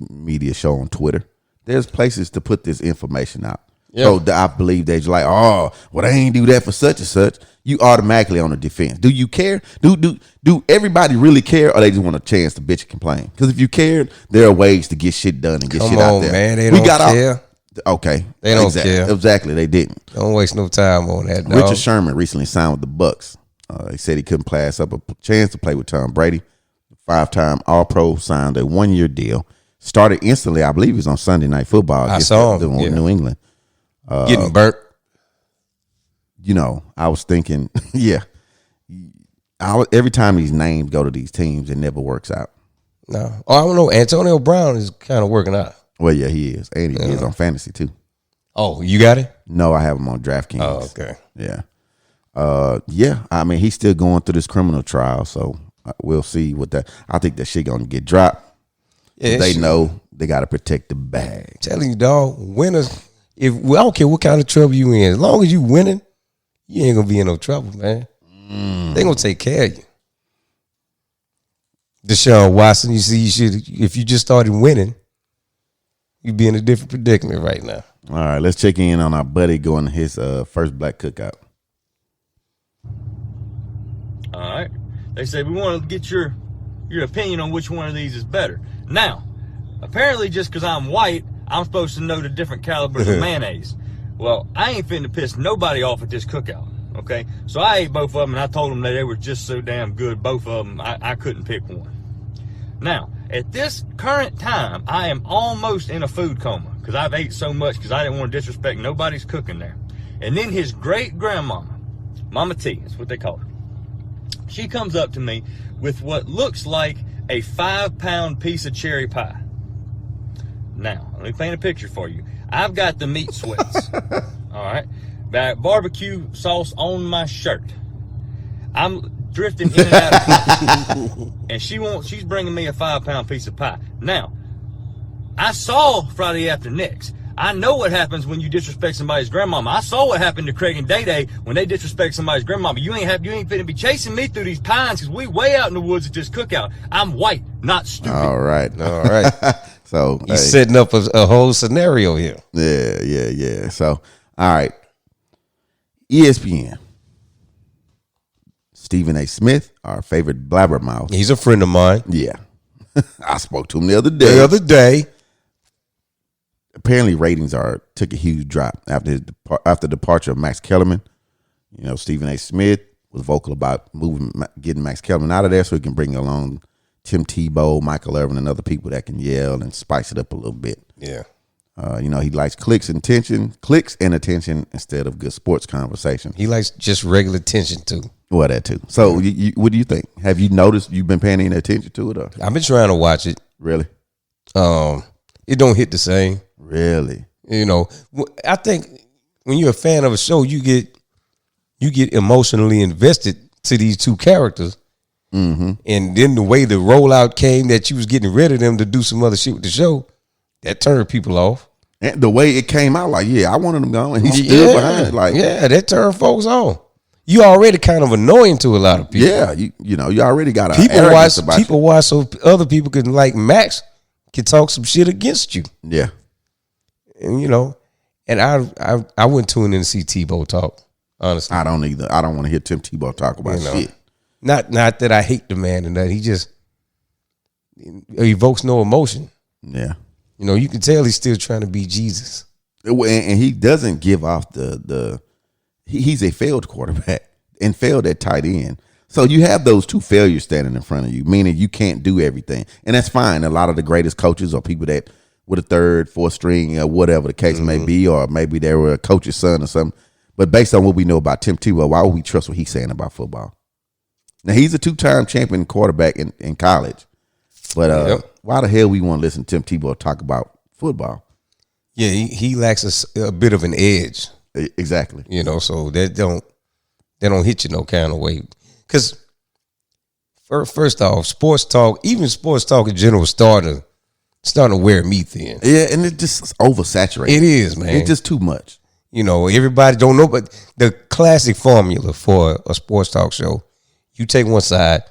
Speaker 4: media show on Twitter. There's places to put this information out. So I believe they're like, oh, well, they ain't do that for such and such. You automatically on the defense. Do you care? Do everybody really care, or they just want a chance to bitch and complain? Because if you cared, there are ways to get shit done and get shit out there.
Speaker 3: Man, they don't care.
Speaker 4: Okay,
Speaker 3: they don't care.
Speaker 4: Exactly, they didn't.
Speaker 3: Don't waste no time on that. Dog.
Speaker 4: Richard Sherman recently signed with the Bucs. He said he couldn't pass up a chance to play with Tom Brady. 5-time All-Pro, signed a 1-year deal. Started instantly. I believe he was on Sunday Night Football.
Speaker 3: I saw him.
Speaker 4: New England.
Speaker 3: Getting burnt.
Speaker 4: I was thinking, every time these names go to these teams, it never works out.
Speaker 3: No. Oh, I don't know. Antonio Brown is kind of working out.
Speaker 4: Well, yeah, he is. And he is on fantasy, too.
Speaker 3: Oh, you got it?
Speaker 4: No, I have him on DraftKings.
Speaker 3: Oh, okay.
Speaker 4: Yeah. He's still going through this criminal trial, so we'll see what that. I think that shit going to get dropped. Yeah, they know they got to protect the bag.
Speaker 3: I'm telling you, dog, winners. I don't care what kind of trouble you in, as long as you winning, you ain't gonna be in no trouble, man. They gonna take care of you. Deshaun Watson, you see, if you just started winning, you'd be in a different predicament right now.
Speaker 4: All right, let's check in on our buddy going to his first black cookout.
Speaker 5: All right, they say we want to get your opinion on which one of these is better. Now, apparently, just because I'm white, I'm supposed to know the different calibers of mayonnaise. Well, I ain't finna piss nobody off at this cookout, okay? So I ate both of them, and I told them that they were just so damn good, both of them, I couldn't pick one. Now, at this current time, I am almost in a food coma because I've ate so much because I didn't want to disrespect nobody's cooking there. And then his great-grandmama, Mama T, that's what they call her, she comes up to me with what looks like a 5-pound piece of cherry pie. Now, let me paint a picture for you. I've got the meat sweats. All right. Got barbecue sauce on my shirt. I'm drifting in and out of and she's bringing me a 5-pound piece of pie. Now, I saw Friday After Next. I know what happens when you disrespect somebody's grandmama. I saw what happened to Craig and Day Day when they disrespect somebody's grandmama. You ain't finna be chasing me through these pines because we way out in the woods at this cookout. I'm white, not stupid.
Speaker 4: All right. So
Speaker 3: you're setting up a whole scenario here.
Speaker 4: Yeah. So, all right. ESPN. Stephen A. Smith, our favorite blabbermouth.
Speaker 3: He's a friend of mine.
Speaker 4: Yeah. I spoke to him the other day. Apparently ratings took a huge drop after the departure of Max Kellerman. Stephen A. Smith was vocal about getting Max Kellerman out of there so he can bring along Tim Tebow, Michael Irvin, and other people that can yell and spice it up a little bit.
Speaker 3: Yeah.
Speaker 4: He likes clicks and attention instead of good sports conversation.
Speaker 3: He likes just regular attention too.
Speaker 4: Well, that too. So, what do you think? Have you noticed you've been paying any attention to it? Or?
Speaker 3: I've been trying to watch it.
Speaker 4: Really?
Speaker 3: It don't hit the same.
Speaker 4: Really?
Speaker 3: I think when you're a fan of a show, you get emotionally invested to these two characters.
Speaker 4: Mm-hmm.
Speaker 3: And then the way the rollout came that you was getting rid of them to do some other shit with the show, that turned people off.
Speaker 4: And the way it came out, like, I wanted him gone, and he stood behind it. Like,
Speaker 3: that turned folks on. You already kind of annoying to a lot of people.
Speaker 4: Yeah, you already got
Speaker 3: people watch so other people can, like Max, can talk some shit against you.
Speaker 4: Yeah.
Speaker 3: And and I wouldn't tune in to see Tebow talk, honestly.
Speaker 4: I don't either. I don't want to hear Tim Tebow talk about shit.
Speaker 3: Not that I hate the man and that he just evokes no emotion.
Speaker 4: Yeah.
Speaker 3: You can tell he's still trying to be Jesus.
Speaker 4: And he doesn't give off he's a failed quarterback and failed at tight end. So you have those two failures standing in front of you, meaning you can't do everything. And that's fine. A lot of the greatest coaches are people that with a third, fourth string, or whatever the case may be, or maybe they were a coach's son or something. But based on what we know about Tim Tebow, why would we trust what he's saying about football? Now, he's a 2-time champion quarterback in college. But why the hell we want to listen to Tim Tebow talk about football?
Speaker 3: Yeah, he lacks a bit of an edge.
Speaker 4: Exactly.
Speaker 3: So they don't hit you no kind of way. Because first off, sports talk in general, starting to wear me thin.
Speaker 4: Yeah, and it's just oversaturated.
Speaker 3: It is, man.
Speaker 4: It's just too much.
Speaker 3: You know, everybody don't know, but the classic formula for a sports talk show, you take one side,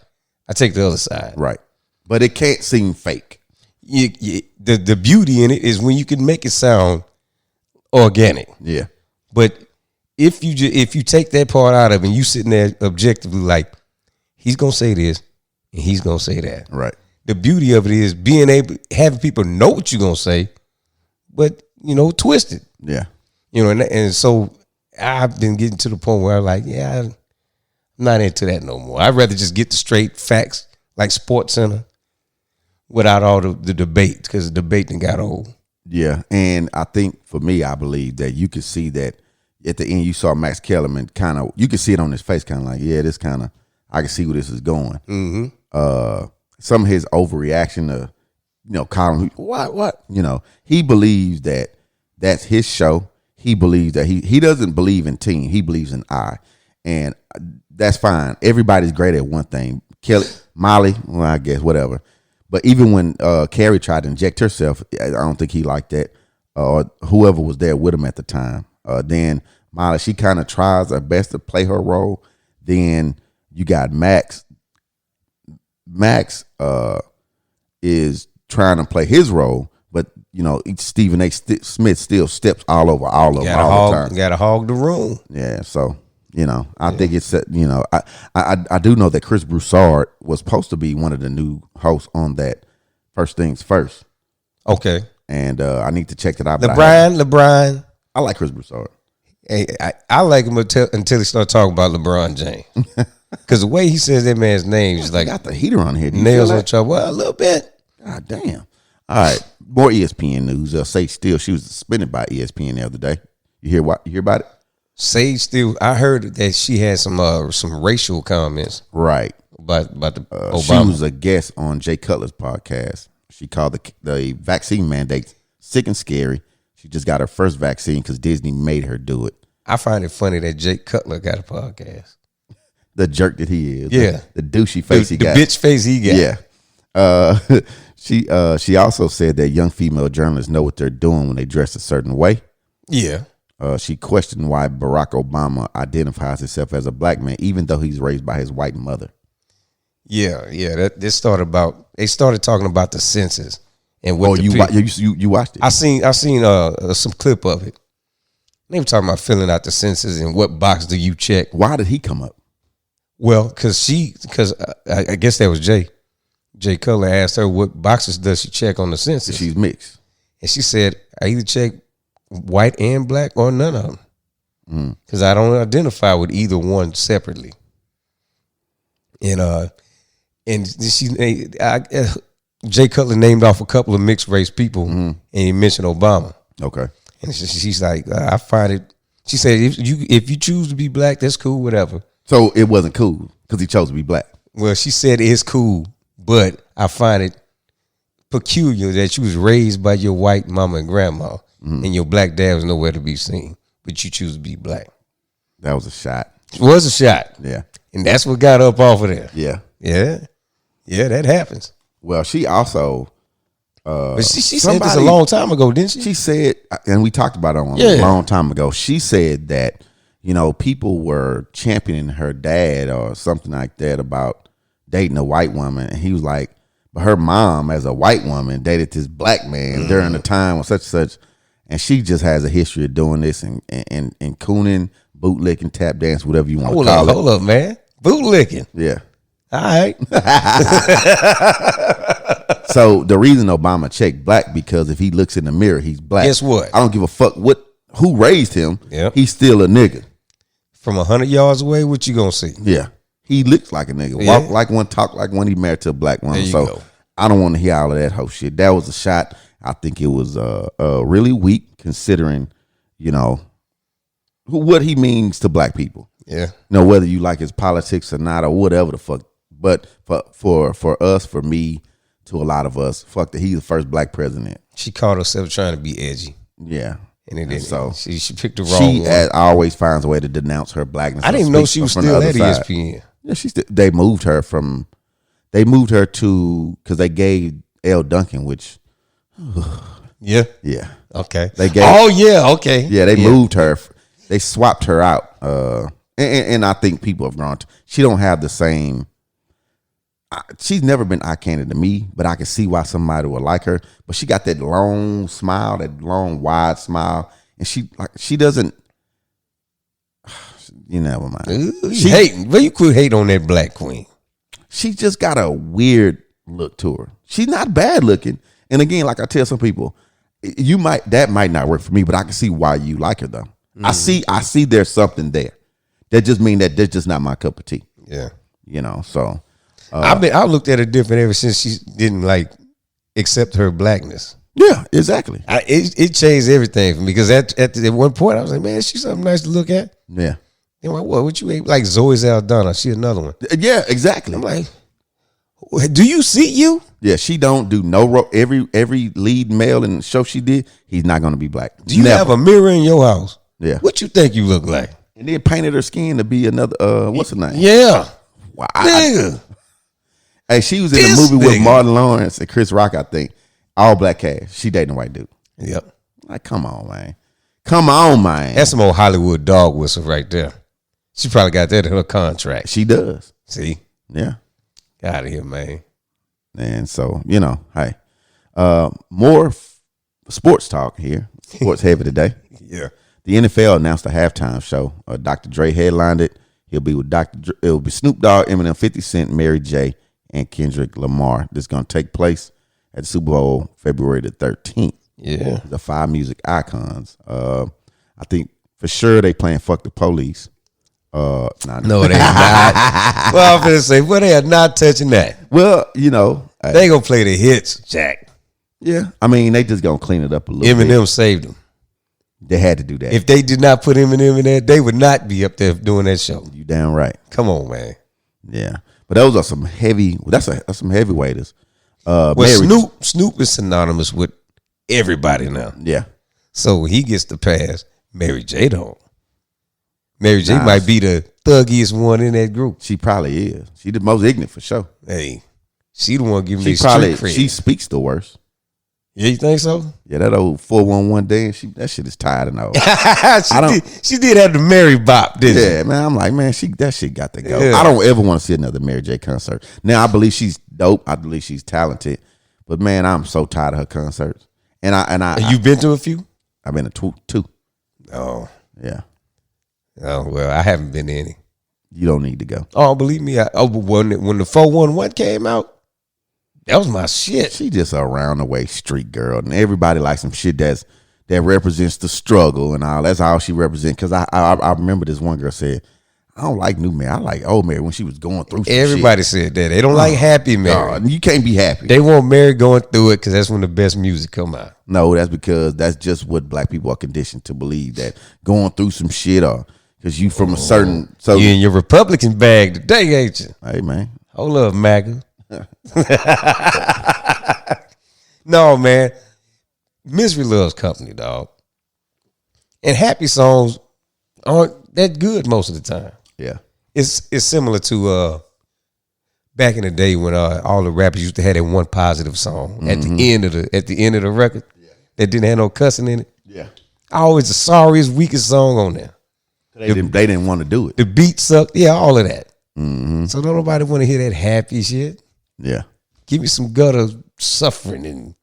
Speaker 3: I take the other side.
Speaker 4: Right. But it can't seem fake.
Speaker 3: The beauty in it is when you can make it sound organic.
Speaker 4: Yeah.
Speaker 3: But if you take that part out of it and you sitting there objectively like, he's gonna say this and he's gonna say that.
Speaker 4: Right.
Speaker 3: The beauty of it is being able having people know what you're gonna say, but twist it.
Speaker 4: Yeah.
Speaker 3: And so I've been getting to the point where I'm like, yeah, I'm not into that no more. I'd rather just get the straight facts like Sports Center without all the debate, because the debate done got old.
Speaker 4: Yeah. And I think for me, I believe that you could see that at the end you saw Max Kellerman kind of, you could see it on his face kind of like, yeah, this kind of, I can see where this is going. Mm-hmm. Some of his overreaction to, calling, what? He believes that that's his show. He believes that he doesn't believe in team. He believes in I. And that's fine. Everybody's great at one thing. Molly, well, I guess, whatever. But even when Carrie tried to inject herself, I don't think he liked that. Or whoever was there with him at the time. Then Molly, she kind of tries her best to play her role. Then you got Max. Max is trying to play his role, but Stephen A. Smith still steps all over all the time.
Speaker 3: You gotta hog the room.
Speaker 4: Yeah, so I think it's I do know that Chris Broussard was supposed to be one of the new hosts on that First Things First.
Speaker 3: Okay,
Speaker 4: and I need to check it out.
Speaker 3: LeBron.
Speaker 4: I like Chris Broussard.
Speaker 3: Hey, I like him until he started talking about LeBron James. Because the way he says that man's name is like,
Speaker 4: got the heater on here.
Speaker 3: Nails on trouble. Well, a little bit.
Speaker 4: God damn. All right, more ESPN news. Sage Steele, she was suspended by ESPN the other day. You hear about it?
Speaker 3: Sage Steele, I heard that she had some racial comments.
Speaker 4: Right.
Speaker 3: About the Obama.
Speaker 4: She was a guest on Jay Cutler's podcast. She called the vaccine mandates sick and scary. She just got her first vaccine because Disney made her do it.
Speaker 3: I find it funny that Jay Cutler got a podcast.
Speaker 4: The jerk that he is.
Speaker 3: Yeah.
Speaker 4: The douchey face he got.
Speaker 3: The bitch face he got.
Speaker 4: Yeah. She also said that young female journalists know what they're doing when they dress a certain way.
Speaker 3: Yeah.
Speaker 4: She questioned why Barack Obama identifies himself as a black man, even though he's raised by his white mother.
Speaker 3: Yeah. They started talking about the census and what.
Speaker 4: You watched it?
Speaker 3: I seen some clip of it. They were talking about filling out the census and what box do you check.
Speaker 4: Why did he come up?
Speaker 3: Well, because I guess that was Jay. Jay Cutler asked her what boxes does she check on the census.
Speaker 4: She's mixed.
Speaker 3: And she said, I either check white and black or none of them. Because I don't identify with either one separately. And Jay Cutler named off a couple of mixed race people and he mentioned Obama.
Speaker 4: Okay.
Speaker 3: And she's like, I find it, she said, if you choose to be black, that's cool, whatever.
Speaker 4: So it wasn't cool because he chose to be black.
Speaker 3: Well, she said it's cool, but I find it peculiar that you was raised by your white mama and grandma and your black dad was nowhere to be seen, but you choose to be black.
Speaker 4: That was a shot.
Speaker 3: It was a shot.
Speaker 4: Yeah.
Speaker 3: And that's what got up off of there.
Speaker 4: Yeah.
Speaker 3: Yeah, that happens.
Speaker 4: Well, she also...
Speaker 3: but she said this a long time ago, didn't she?
Speaker 4: She said, and we talked about it a long time ago, she said that, people were championing her dad or something like that about dating a white woman. And he was like, but her mom, as a white woman, dated this black man during the time of such. And she just has a history of doing this and cooning, bootlicking, tap dance, whatever you want to call it.
Speaker 3: Hold up, man. Bootlicking.
Speaker 4: Yeah.
Speaker 3: All right.
Speaker 4: So the reason Obama checked black, because if he looks in the mirror, he's black.
Speaker 3: Guess what?
Speaker 4: I don't give a fuck who raised him.
Speaker 3: Yep.
Speaker 4: He's still a nigga.
Speaker 3: From 100 yards away, what you gonna see?
Speaker 4: Yeah. He looks like a nigga.
Speaker 3: Yeah.
Speaker 4: Walk like one, talk like one. He married to a black woman.
Speaker 3: There you
Speaker 4: So
Speaker 3: go.
Speaker 4: I don't want to hear all of that whole shit. That was a shot. I think it was really weak considering, what he means to black people.
Speaker 3: Yeah.
Speaker 4: Whether you like his politics or not or whatever the fuck. But for us, for me, to a lot of us, fuck that he's the first black president.
Speaker 3: She caught herself trying to be edgy.
Speaker 4: Yeah.
Speaker 3: And it didn't.
Speaker 4: So
Speaker 3: she picked the wrong
Speaker 4: she
Speaker 3: one.
Speaker 4: as always finds a way to denounce her blackness.
Speaker 3: I didn't even know she was still at ESPN.
Speaker 4: Yeah, they moved her to because they gave Elle Duncan, which
Speaker 3: yeah.
Speaker 4: Yeah.
Speaker 3: Okay.
Speaker 4: They gave.
Speaker 3: Oh yeah. Okay.
Speaker 4: Yeah, they moved her. They swapped her out, and I think people have grown. She don't have the same. She's never been eye candy to me, but I can see why somebody would like her. But she got that long smile, that long wide smile, and she doesn't. You never mind.
Speaker 3: She hating. Well, you could hate on that black queen.
Speaker 4: She just got a weird look to her. She's not bad looking. And again, like I tell some people, that might not work for me, but I can see why you like her though. I see there's something there. That just mean that that's just not my cup of tea.
Speaker 3: Yeah.
Speaker 4: You know, so
Speaker 3: I looked at her different ever since she didn't like accept her blackness.
Speaker 4: Yeah, exactly.
Speaker 3: It changed everything for me because at one point I was like, man, she's something nice to look at.
Speaker 4: Yeah.
Speaker 3: You know what you ain't like Zoe Saldana? She another one.
Speaker 4: Yeah, exactly.
Speaker 3: I'm like, do you see you?
Speaker 4: Yeah, she don't do no every lead male in the show she did. He's not going to be black.
Speaker 3: Do you have a mirror in your house?
Speaker 4: Yeah.
Speaker 3: What you think you look like?
Speaker 4: And then painted her skin to be another. What's her name?
Speaker 3: Yeah.
Speaker 4: Wow.
Speaker 3: Nigga.
Speaker 4: Hey, she was in a movie with Martin Lawrence and Chris Rock, I think. All black cast. She dating a white dude.
Speaker 3: Yep.
Speaker 4: Like, come on, man. Come on, man.
Speaker 3: That's some old Hollywood dog whistle right there. She probably got that in her contract.
Speaker 4: She does.
Speaker 3: See?
Speaker 4: Yeah.
Speaker 3: Get out of here, man.
Speaker 4: And so, you know, hey, more sports talk here. Sports heavy today.
Speaker 3: Yeah.
Speaker 4: The NFL announced a halftime show. Dr. Dre headlined it. He'll be with it'll be Snoop Dogg, Eminem, 50 Cent, Mary J, and Kendrick Lamar. This is going to take place at the Super Bowl February the 13th.
Speaker 3: Yeah.
Speaker 4: The 5 music icons. I think for sure they playing Fuck the Police.
Speaker 3: No, they not. Well, I'm going to say, well, they are not touching that.
Speaker 4: Well, you know.
Speaker 3: They going to play the hits, Jack.
Speaker 4: Yeah. I mean, they just going to clean it up a little bit.
Speaker 3: Eminem saved them.
Speaker 4: They had to do that.
Speaker 3: If they did not put Eminem in there, they would not be up there doing that show.
Speaker 4: You damn right.
Speaker 3: Come on, man.
Speaker 4: Yeah. But those are some heavy, that's some heavyweights.
Speaker 3: Well, Snoop is synonymous with everybody now.
Speaker 4: Yeah.
Speaker 3: So he gets the pass. Mary J don't. Mary J might be the thuggiest one in that group.
Speaker 4: She probably is. She the most ignorant for sure.
Speaker 3: Hey, she the one giving me street cred.
Speaker 4: She speaks the worst.
Speaker 3: Yeah, you think so?
Speaker 4: Yeah, that old 411 dance, that shit is tired and old.
Speaker 3: she did have the Mary bop, didn't she?
Speaker 4: Yeah, man. I'm like, man, that shit got to go.
Speaker 3: Yeah.
Speaker 4: I don't ever want to see another Mary J concert. Now, I believe she's dope. I believe she's talented. But man, I'm so tired of her concerts. And
Speaker 3: you've been to a few?
Speaker 4: I've been to two.
Speaker 3: Oh.
Speaker 4: Yeah.
Speaker 3: Oh, well, I haven't been to any.
Speaker 4: You don't need to go.
Speaker 3: Oh, believe me. When the 411 came out, that was my shit.
Speaker 4: She just a round the way street girl, and everybody likes some shit that represents the struggle and all. That's all she represents. Because I remember this one girl said, I don't like new Mary. I like old Mary when she was going through some
Speaker 3: Everybody
Speaker 4: shit.
Speaker 3: said that. They don't like happy Mary.
Speaker 4: No, you can't be happy.
Speaker 3: They want Mary going through it because that's when the best music come out.
Speaker 4: No, that's because that's just what black people are conditioned to believe, that going through some shit or because you from a certain. So
Speaker 3: you in your Republican bag today, ain't you?
Speaker 4: Hey, man.
Speaker 3: Hold up, MAGA. No, man. Misery loves company, dog. And happy songs aren't that good most of the time.
Speaker 4: Yeah.
Speaker 3: It's similar to back in the day when all the rappers used to have that one positive song at the end of the record that didn't have no cussing in it.
Speaker 4: Yeah.
Speaker 3: Always the sorriest, weakest song on there.
Speaker 4: They didn't want to do it.
Speaker 3: The beat sucked. Yeah, all of that. Mm-hmm. So don't nobody want to hear that happy shit.
Speaker 4: Yeah.
Speaker 3: Give me some gutter suffering and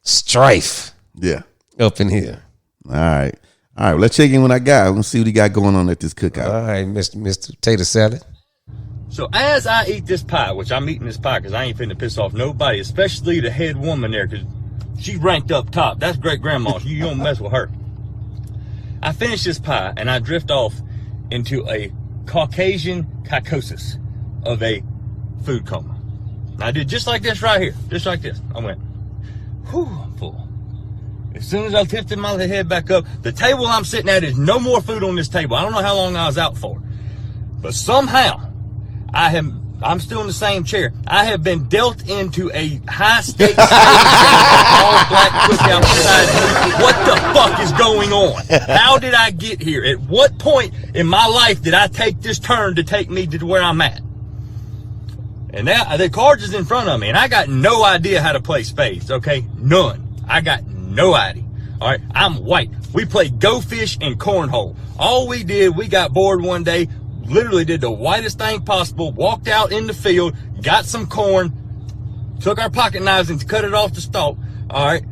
Speaker 3: strife.
Speaker 4: Yeah.
Speaker 3: Up in here.
Speaker 4: All right. Well, let's check in with our guy. Let's see what he got going on at this cookout.
Speaker 3: All right, Mr. Tater Salad.
Speaker 5: So as I eat this pie, which I'm eating this pie because I ain't finna piss off nobody, especially the head woman there, because she's ranked up top. That's great grandma. You don't mess with her. I finish this pie and I drift off into a Caucasian psychosis of a food coma. And I did just like this right here, just like this. I went, whew, I'm full. As soon as I tipped my head back up, the table I'm sitting at is no more food on this table. I don't know how long I was out for, but somehow I'm still in the same chair. I have been dealt into a high-stakes all-black cookout society. What the fuck is going on? How did I get here? At what point in my life did I take this turn to take me to where I'm at? And now the cards is in front of me, and I got no idea how to play spades, okay? None. I got no idea. All right, I'm white, We played go fish and cornhole. All we did, we got bored one day, literally did the whitest thing possible, walked out in the field, got some corn, took our pocket knives and cut it off the stalk, all right,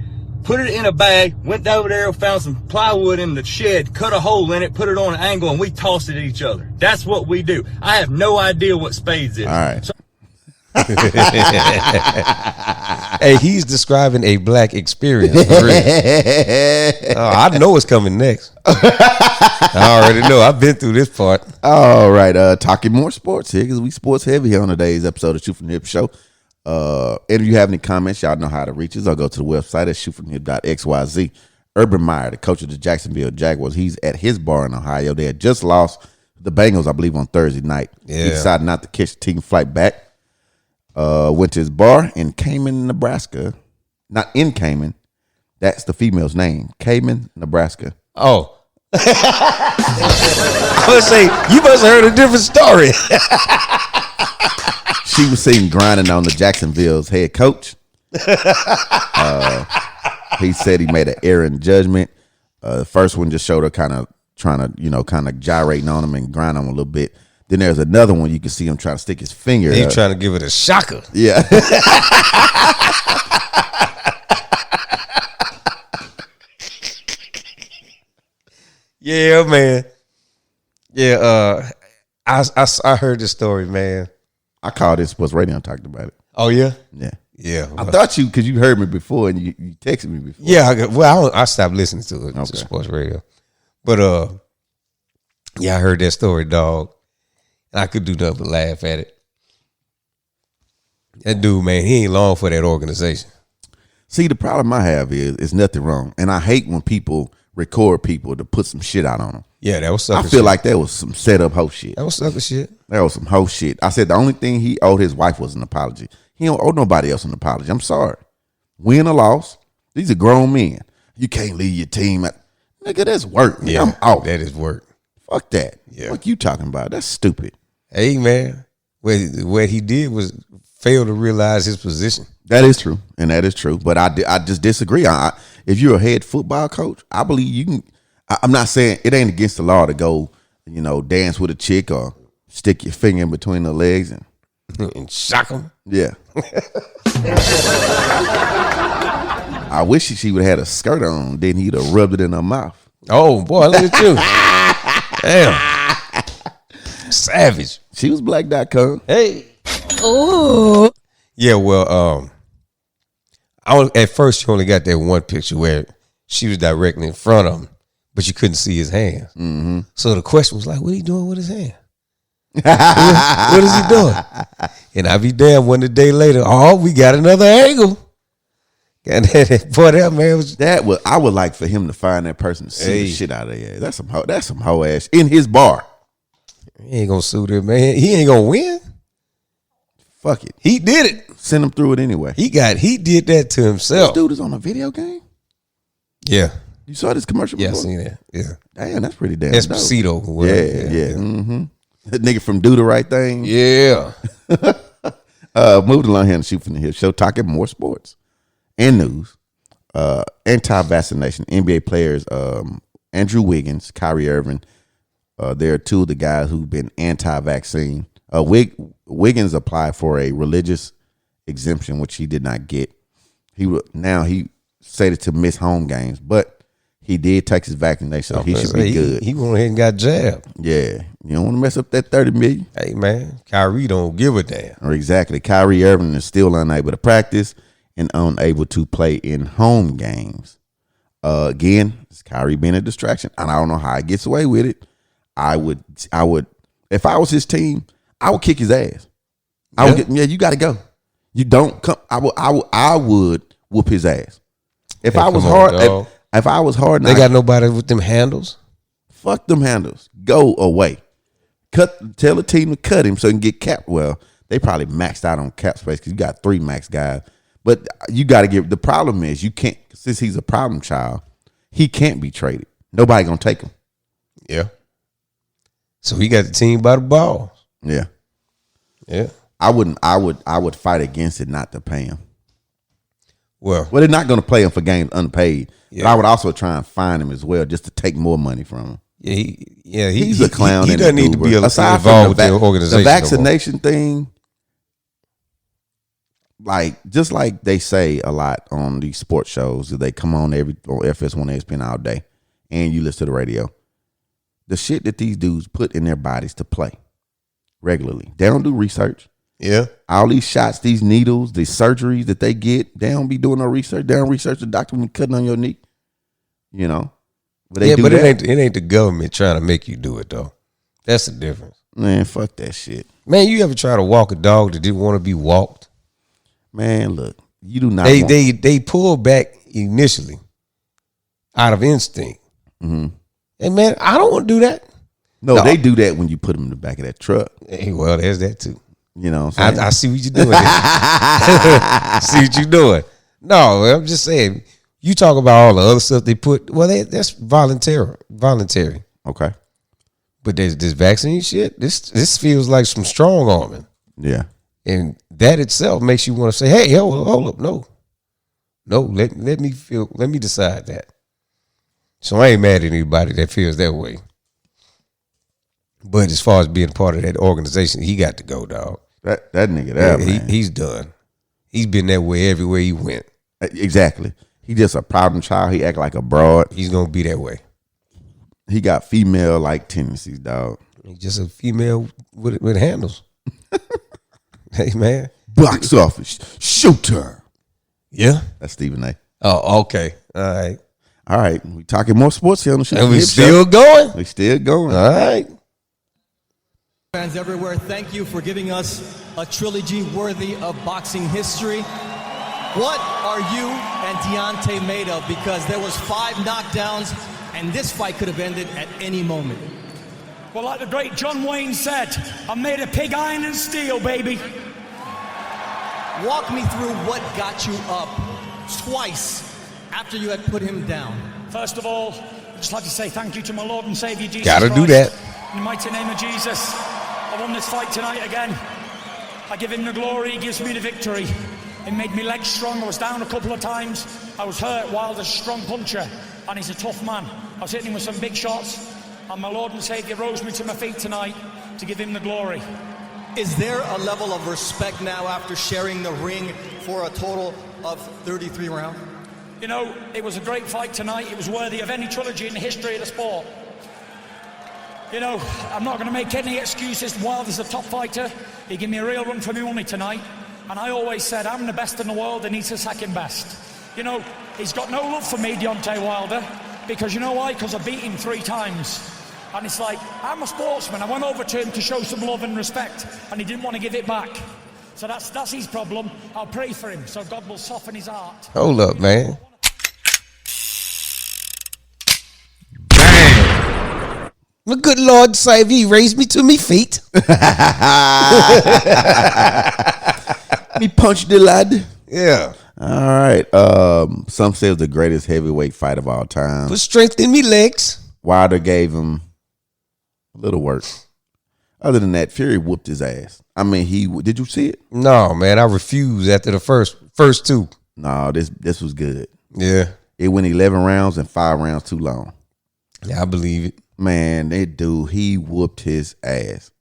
Speaker 5: put it in a bag, went over there, found some plywood in the shed, cut a hole in it, put it on an angle, and we tossed it at each other. That's what we do. I have no idea what spades is.
Speaker 4: All right.
Speaker 5: So,
Speaker 3: Hey, he's describing a black experience. For real. I know what's coming next. I already know. I've been through this part.
Speaker 4: All right. Talking more sports here because we sports heavy here on today's episode of Shoot From the Hip Show. If you have any comments, y'all know how to reach us. I'll go to the website at shootfromthehip.xyz. Urban Meyer, the coach of the Jacksonville Jaguars, he's at his bar in Ohio. They had just lost the Bengals, I believe, on Thursday night.
Speaker 3: Yeah.
Speaker 4: He decided not to catch the team flight back. Went to his bar in Cayman, Nebraska. Not in Cayman. That's the female's name. Cayman, Nebraska.
Speaker 3: Oh. I would say, you must have heard a different story.
Speaker 4: She was seen grinding on the Jacksonville's head coach. He said he made an error in judgment. The first one just showed her kind of trying to, kind of gyrating on him and grind on him a little bit. Then there's another one you can see him trying to stick his finger.
Speaker 3: He's trying to give it a shocker.
Speaker 4: Yeah.
Speaker 3: Yeah, man. Yeah, I heard this story, man.
Speaker 4: I called it Sports Radio and talked about it.
Speaker 3: Oh, yeah?
Speaker 4: Yeah.
Speaker 3: Yeah.
Speaker 4: I thought because you heard me before and you texted me before.
Speaker 3: Yeah, I stopped listening to it, to sports radio. But, yeah, I heard that story, dog. I could do nothing but laugh at it. That dude, man, he ain't long for that organization.
Speaker 4: See, the problem I have is nothing wrong. And I hate when people record people to put some shit out on them.
Speaker 3: Yeah, that was sucker
Speaker 4: I feel
Speaker 3: shit.
Speaker 4: like that was some set up hoe shit.
Speaker 3: That was sucker shit.
Speaker 4: That was some hoe shit. I said the only thing he owed his wife was an apology. He don't owe nobody else an apology. I'm sorry. Win or loss, these are grown men. You can't leave your team. Nigga, that's work.
Speaker 3: Yeah,
Speaker 4: I'm out.
Speaker 3: that is work.
Speaker 4: Fuck that.
Speaker 3: Yeah.
Speaker 4: What you talking about? That's stupid.
Speaker 3: Hey, man, what he did was fail to realize his position.
Speaker 4: That is true, and that is true. But I just disagree. If you're a head football coach, I believe you can. I'm not saying it ain't against the law to go, dance with a chick or stick your finger in between the legs
Speaker 3: And shock him.
Speaker 4: Yeah. I wish she would have had a skirt on. Then he'd have rubbed it in her mouth.
Speaker 3: Oh, boy, look at you. Damn. Savage.
Speaker 4: She was black.com.
Speaker 3: Hey.
Speaker 6: Oh.
Speaker 3: Yeah, well, at first you only got that one picture where she was directly in front of him, but you couldn't see his hands. Mm-hmm. So the question was like, what are he doing with his hand? what is he doing? And I be damn, one a day later, we got another angle. And boy, that man was
Speaker 4: I would like for him to find that person to sue the shit out of their ass. That's some hoe ass in his bar.
Speaker 3: He ain't gonna sue that man. He ain't gonna win.
Speaker 4: Fuck it.
Speaker 3: He did it.
Speaker 4: Send him through it anyway.
Speaker 3: He did that to himself.
Speaker 4: This dude is on a video game?
Speaker 3: Yeah.
Speaker 4: You saw this commercial before?
Speaker 3: Yeah, I seen that. Yeah.
Speaker 4: Damn, that's pretty damn
Speaker 3: Esposito.
Speaker 4: dope. Yeah. Mm-hmm. That nigga from Do the Right Thing.
Speaker 3: Yeah.
Speaker 4: Moved along here and Shoot From the Hip Show, talking more sports and news. Anti-vaccination. NBA players, Andrew Wiggins, Kyrie Irving, they're two of the guys who've been anti-vaccine. Wiggins applied for a religious exemption, which he did not get. He said to miss home games, but he did take his vaccination, so he should be good.
Speaker 3: He went ahead and got jabbed.
Speaker 4: Yeah, you don't want to mess up that $30 million.
Speaker 3: Hey man, Kyrie don't give a damn.
Speaker 4: Or exactly, Kyrie Irving is still unable to practice and unable to play in home games. Again, it's Kyrie being a distraction, and I don't know how he gets away with it. I would, if I was his team, I would kick his ass. You got to go. You don't come. I would whoop his ass. If I was hard, if I was hard,
Speaker 3: they got nobody with them handles.
Speaker 4: Fuck them handles. Go away. Tell the team to cut him so he can get capped. Well, they probably maxed out on cap space because you got 3 max guys. But you got to give. The problem is you can't, since he's a problem child, he can't be traded. Nobody gonna take him.
Speaker 3: Yeah. So he got the team by the balls.
Speaker 4: Yeah.
Speaker 3: Yeah.
Speaker 4: I would fight against it not to pay him.
Speaker 3: Well,
Speaker 4: they're not going to play him for games unpaid.
Speaker 3: Yeah.
Speaker 4: But I would also try and find him as well, just to take more money from him.
Speaker 3: He's
Speaker 4: a clown.
Speaker 3: He doesn't need to be
Speaker 4: aside
Speaker 3: involved
Speaker 4: from
Speaker 3: with the organization.
Speaker 4: The vaccination thing, like just like they say a lot on these sports shows, that they come on FS1 ESPN all day, and you listen to the radio. The shit that these dudes put in their bodies to play regularly, they don't do research.
Speaker 3: Yeah,
Speaker 4: all these shots, these needles, these surgeries that they get, they don't be doing no research. They don't research the doctor when cutting on your knee. You know, but
Speaker 3: it ain't the government trying to make you do it though. That's the difference.
Speaker 4: Man, fuck that shit.
Speaker 3: Man, you ever try to walk a dog that didn't want to be walked?
Speaker 4: Man, look, you do not.
Speaker 3: They pull back initially out of instinct.
Speaker 4: Mm-hmm.
Speaker 3: And man, I don't want to do that.
Speaker 4: No, they do that when you put them in the back of that truck.
Speaker 3: Hey, well, there's that too.
Speaker 4: You know what I'm saying?
Speaker 3: I see what you're doing. See what you're doing. No, I'm just saying, you talk about all the other stuff they put, well, that's voluntary.
Speaker 4: Okay.
Speaker 3: But there's this vaccine shit, this feels like some strong arming.
Speaker 4: Yeah.
Speaker 3: And that itself makes you want to say, hey, hold up, no, let me decide that. So I ain't mad at anybody that feels that way. But as far as being part of that organization, he got to go, dog.
Speaker 4: That nigga there, man.
Speaker 3: He's done. He's been that way everywhere he went.
Speaker 4: Exactly. He just a problem child. He act like a broad.
Speaker 3: He's gonna be that way.
Speaker 4: He got female like tendencies, dog.
Speaker 3: He's just a female with handles. Hey man,
Speaker 4: box office shooter.
Speaker 3: Yeah,
Speaker 4: that's Stephen A.
Speaker 3: Oh, okay. All
Speaker 4: right. We talking more sports here on the show.
Speaker 3: And we still going.
Speaker 4: We still going.
Speaker 3: All right.
Speaker 8: Fans everywhere, thank you for giving us a trilogy worthy of boxing history. What are you and Deontay made of? Because there was 5 knockdowns, and this fight could have ended at any moment.
Speaker 9: Well, like the great John Wayne said, I'm made of pig iron and steel, baby.
Speaker 8: Walk me through what got you up twice after you had put him down.
Speaker 9: First of all, I'd just like to say thank you to my Lord and Savior, Jesus
Speaker 3: Gotta
Speaker 9: Christ.
Speaker 3: do that.
Speaker 9: In the mighty name of Jesus, I won this fight tonight again. I give him the glory, he gives me the victory. It made me legs strong. I was down a couple of times. I was hurt. Wilder's a strong puncher, and he's a tough man. I was hitting him with some big shots, and my Lord and Savior rose me to my feet tonight to give him the glory.
Speaker 8: Is there a level of respect now after sharing the ring for a total of 33 rounds?
Speaker 9: You know, it was a great fight tonight. It was worthy of any trilogy in the history of the sport. You know, I'm not going to make any excuses. Wilder's a top fighter. He gave me a real run for my money tonight. And I always said, I'm the best in the world and he's the second best. You know, he's got no love for me, Deontay Wilder, because you know why? Because I beat him 3 times. And it's like, I'm a sportsman. I went over to him to show some love and respect, and he didn't want to give it back. So that's his problem. I'll pray for him, so God will soften his heart.
Speaker 3: Hold up, man. The good Lord save you, raised me to me feet.
Speaker 4: Me punched the lad.
Speaker 3: Yeah.
Speaker 4: All right. Some say it was the greatest heavyweight fight of all time.
Speaker 3: Put strength in me legs.
Speaker 4: Wilder gave him a little work. Other than that, Fury whooped his ass. I mean, did you see it?
Speaker 3: No, man. I refused after the first 2.
Speaker 4: No, this was good.
Speaker 3: Yeah.
Speaker 4: It went 11 rounds and 5 rounds too long.
Speaker 3: Yeah, I believe it.
Speaker 4: Man, that dude, he whooped his ass.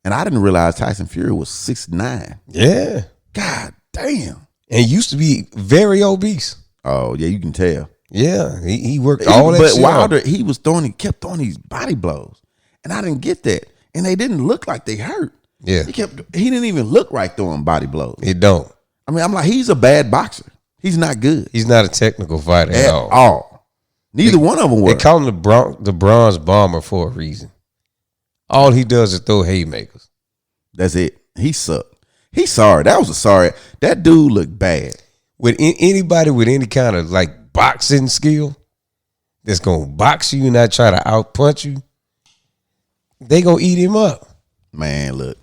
Speaker 4: And I didn't realize Tyson Fury was 6'9".
Speaker 3: Yeah.
Speaker 4: God damn.
Speaker 3: And he used to be very obese.
Speaker 4: Oh, yeah, you can tell.
Speaker 3: Yeah, he worked all that
Speaker 4: but
Speaker 3: shit.
Speaker 4: But Wilder, he kept throwing these body blows. And I didn't get that. And they didn't look like they hurt.
Speaker 3: Yeah.
Speaker 4: He didn't even look right throwing body blows.
Speaker 3: It don't.
Speaker 4: I mean, I'm like, he's a bad boxer. He's not good.
Speaker 3: He's not a technical fighter at
Speaker 4: all. Neither one of them were.
Speaker 3: They call him the bronze bomber for a reason. All he does is throw haymakers.
Speaker 4: That's it. He sucked. He's sorry. That dude looked bad.
Speaker 3: With anybody with any kind of like boxing skill that's gonna box you and not try to outpunch you, they gonna eat him up.
Speaker 4: Man, look.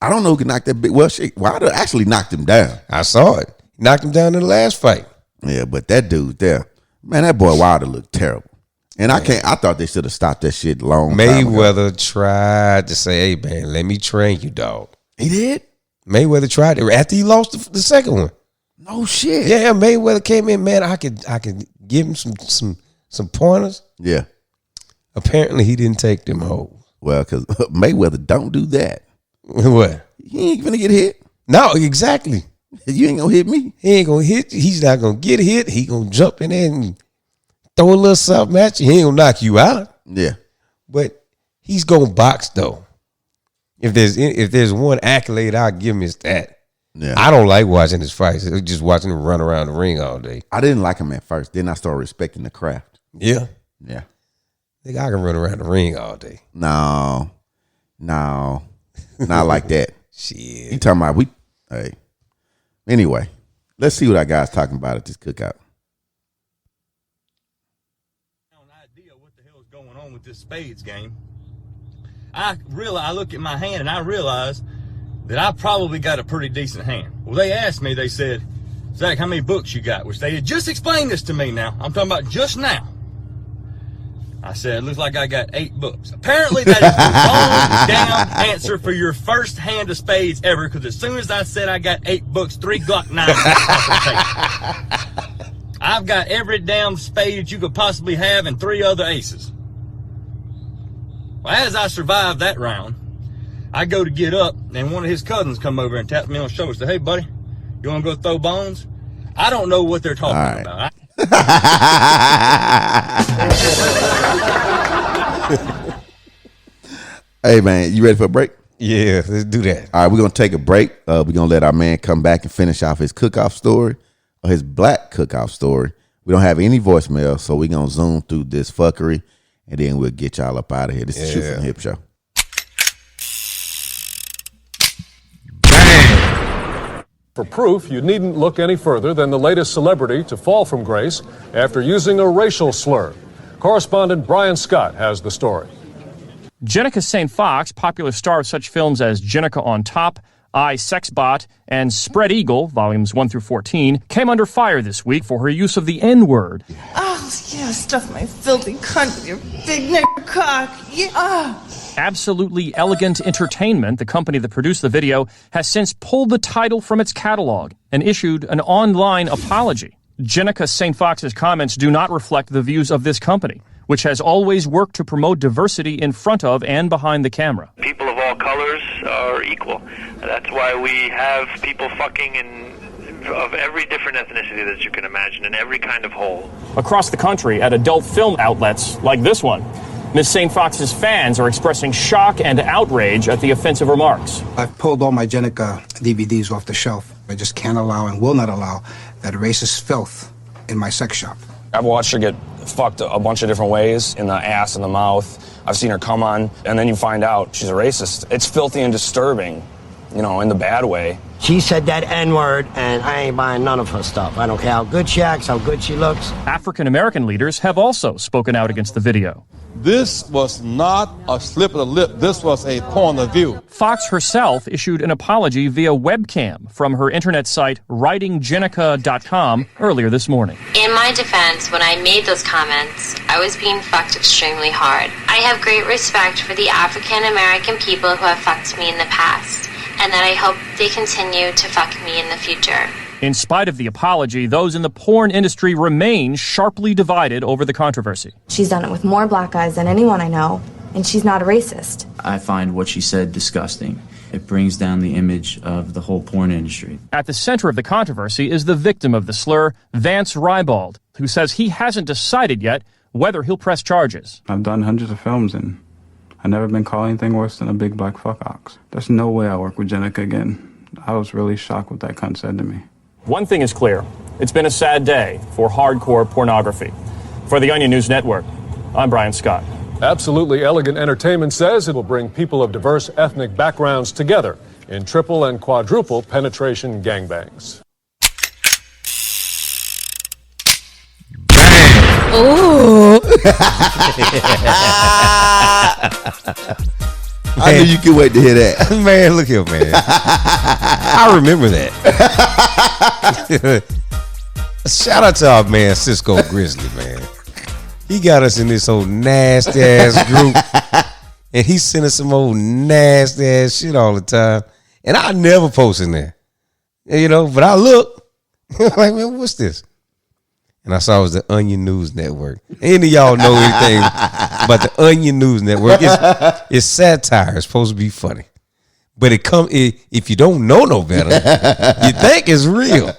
Speaker 4: I don't know who can knock that big. Well, Wilder actually knocked him down.
Speaker 3: I saw it. Knocked him down in the last fight.
Speaker 4: Yeah, but that dude there, man, that boy Wilder looked terrible. And I thought they should have stopped that shit long time ago.
Speaker 3: Mayweather tried to say, hey man, let me train you, dog.
Speaker 4: He did?
Speaker 3: Mayweather tried it after he lost the second one.
Speaker 4: No shit.
Speaker 3: Yeah, Mayweather came in, man. I could give him some pointers.
Speaker 4: Yeah.
Speaker 3: Apparently, he didn't take them hoes.
Speaker 4: Well, because Mayweather don't do that.
Speaker 3: What?
Speaker 4: He ain't gonna get hit.
Speaker 3: No, exactly.
Speaker 4: You ain't gonna hit me.
Speaker 3: He ain't gonna hit you. He's not gonna get hit. He gonna jump in there and throw a little something at you. He ain't gonna knock you out.
Speaker 4: Yeah.
Speaker 3: But he's gonna box though. If there's one accolade I'll give him, is that.
Speaker 4: Yeah.
Speaker 3: I don't like watching his fights. Just watching him run around the ring all day.
Speaker 4: I didn't like him at first. Then I started respecting the craft.
Speaker 3: Yeah.
Speaker 4: Yeah.
Speaker 3: Nigga, I can run around the ring all day.
Speaker 4: No. Not like that.
Speaker 3: Shit.
Speaker 4: You talking about hey. Anyway, let's see what our guys talking about at this cookout.
Speaker 5: I have no idea what the hell is going on with this spades game. I look at my hand and I realize that I probably got a pretty decent hand. Well, they asked me, they said, Zach, how many books you got? Which they had just explained this to me now. I'm talking about just now. I said, it looks like I got 8 books. Apparently that is the wrong damn answer for your first hand of spades ever, because as soon as I said I got 8 books, 3 Glock 9s off the table. I've got every damn spade that you could possibly have and 3 other aces. Well, as I survived that round, I go to get up, and one of his cousins come over and taps me on the shoulder and said, hey, buddy, you want to go throw bones? I don't know what they're talking about.
Speaker 4: Hey, man, you ready for a break?
Speaker 3: Yeah, let's do that.
Speaker 4: All right, we're going to take a break. We're going to let our man come back and finish off his cook-off story, or his black cook-off story. We don't have any voicemail, so we're going to zoom through this fuckery, and then we'll get y'all up out of here. This is Shoot from the Hip Show.
Speaker 10: For proof, you needn't look any further than the latest celebrity to fall from grace after using a racial slur. Correspondent Brian Scott has the story.
Speaker 11: Jenica St. Fox, popular star of such films as Jenica on Top, I, Sexbot, and Spread Eagle, volumes 1 through 14, came under fire this week for her use of the N-word.
Speaker 6: Oh, yeah, stuff my filthy cunt with your big nigger cock. Yeah.
Speaker 11: Absolutely Elegant Entertainment, the company that produced the video, has since pulled the title from its catalog and issued an online apology. Jenica St. Fox's comments do not reflect the views of this company, which has always worked to promote diversity in front of and behind the camera.
Speaker 12: People of all colors are equal. That's why we have people fucking of every different ethnicity that you can imagine in every kind of hole.
Speaker 11: Across the country at adult film outlets like this one, Ms. St. Fox's fans are expressing shock and outrage at the offensive remarks.
Speaker 13: I've pulled all my Jenica DVDs off the shelf. I just can't allow and will not allow that racist filth in my sex shop.
Speaker 14: I've watched her get fucked a bunch of different ways, in the ass and the mouth. I've seen her come on, and then you find out she's a racist. It's filthy and disturbing, you know, in the bad way.
Speaker 15: She said that N-word, and I ain't buying none of her stuff. I don't care how good she acts, how good she looks.
Speaker 11: African-American leaders have also spoken out against the video.
Speaker 16: This was not a slip of the lip. This was a point of view.
Speaker 11: Fox herself issued an apology via webcam from her internet site writingjenica.com earlier this morning.
Speaker 17: In my defense, when I made those comments, I was being fucked extremely hard. I have great respect for the African American people who have fucked me in the past, and that I hope they continue to fuck me in the future.
Speaker 11: In spite of the apology, those in the porn industry remain sharply divided over the controversy.
Speaker 18: She's done it with more black guys than anyone I know, and she's not a racist.
Speaker 19: I find what she said disgusting. It brings down the image of the whole porn industry.
Speaker 11: At the center of the controversy is the victim of the slur, Vance Rybald, who says he hasn't decided yet whether he'll press charges.
Speaker 20: I've done hundreds of films, and I've never been called anything worse than a big black fuck ox. There's no way I work with Jenica again. I was really shocked what that cunt said to me.
Speaker 11: One thing is clear. It's been a sad day for hardcore pornography. For the Onion News Network, I'm Brian Scott.
Speaker 10: Absolutely Elegant Entertainment says it will bring people of diverse ethnic backgrounds together in triple and quadruple penetration gangbangs.
Speaker 6: Ooh.
Speaker 4: I knew you could wait to hear that.
Speaker 3: Man, look here, man. I remember that. Shout out to our man, Cisco Grizzly, man. He got us in this old nasty ass group. And he sent us some old nasty ass shit all the time. And I never post in there. You know, but I look. Like, man, what's this? And I saw it was the Onion News Network. Any of y'all know anything about the Onion News Network? It's satire. It's supposed to be funny. But if you don't know no better, you think it's real.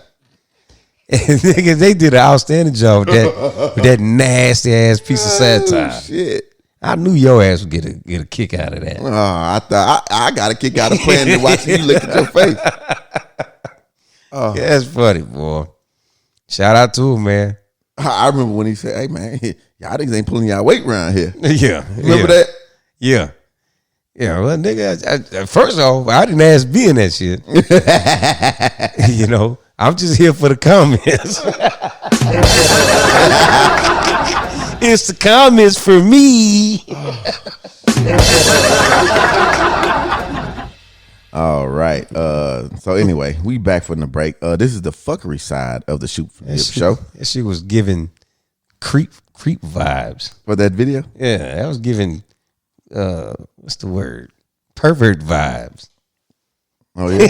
Speaker 3: And they did an outstanding job with that nasty ass piece of satire.
Speaker 4: Shit.
Speaker 3: I knew your ass would get a kick out of that.
Speaker 4: I thought I got a kick out of playing and watching you look at your face.
Speaker 3: Yeah, that's funny, boy. Shout out to him, man.
Speaker 4: I remember when he said, "Hey, man, y'all niggas ain't pulling y'all weight around here."
Speaker 3: Yeah,
Speaker 4: remember that?
Speaker 3: Yeah. Yeah, well, nigga, first off, I didn't ask being that shit. You know, I'm just here for the comments. It's the comments for me.
Speaker 4: All right. So anyway, we back from the break. This is the fuckery side of the Shoot from Hip show.
Speaker 3: That shit was giving creep vibes.
Speaker 4: For that video?
Speaker 3: Yeah, that was giving what's the word? Pervert vibes.
Speaker 4: Oh yeah.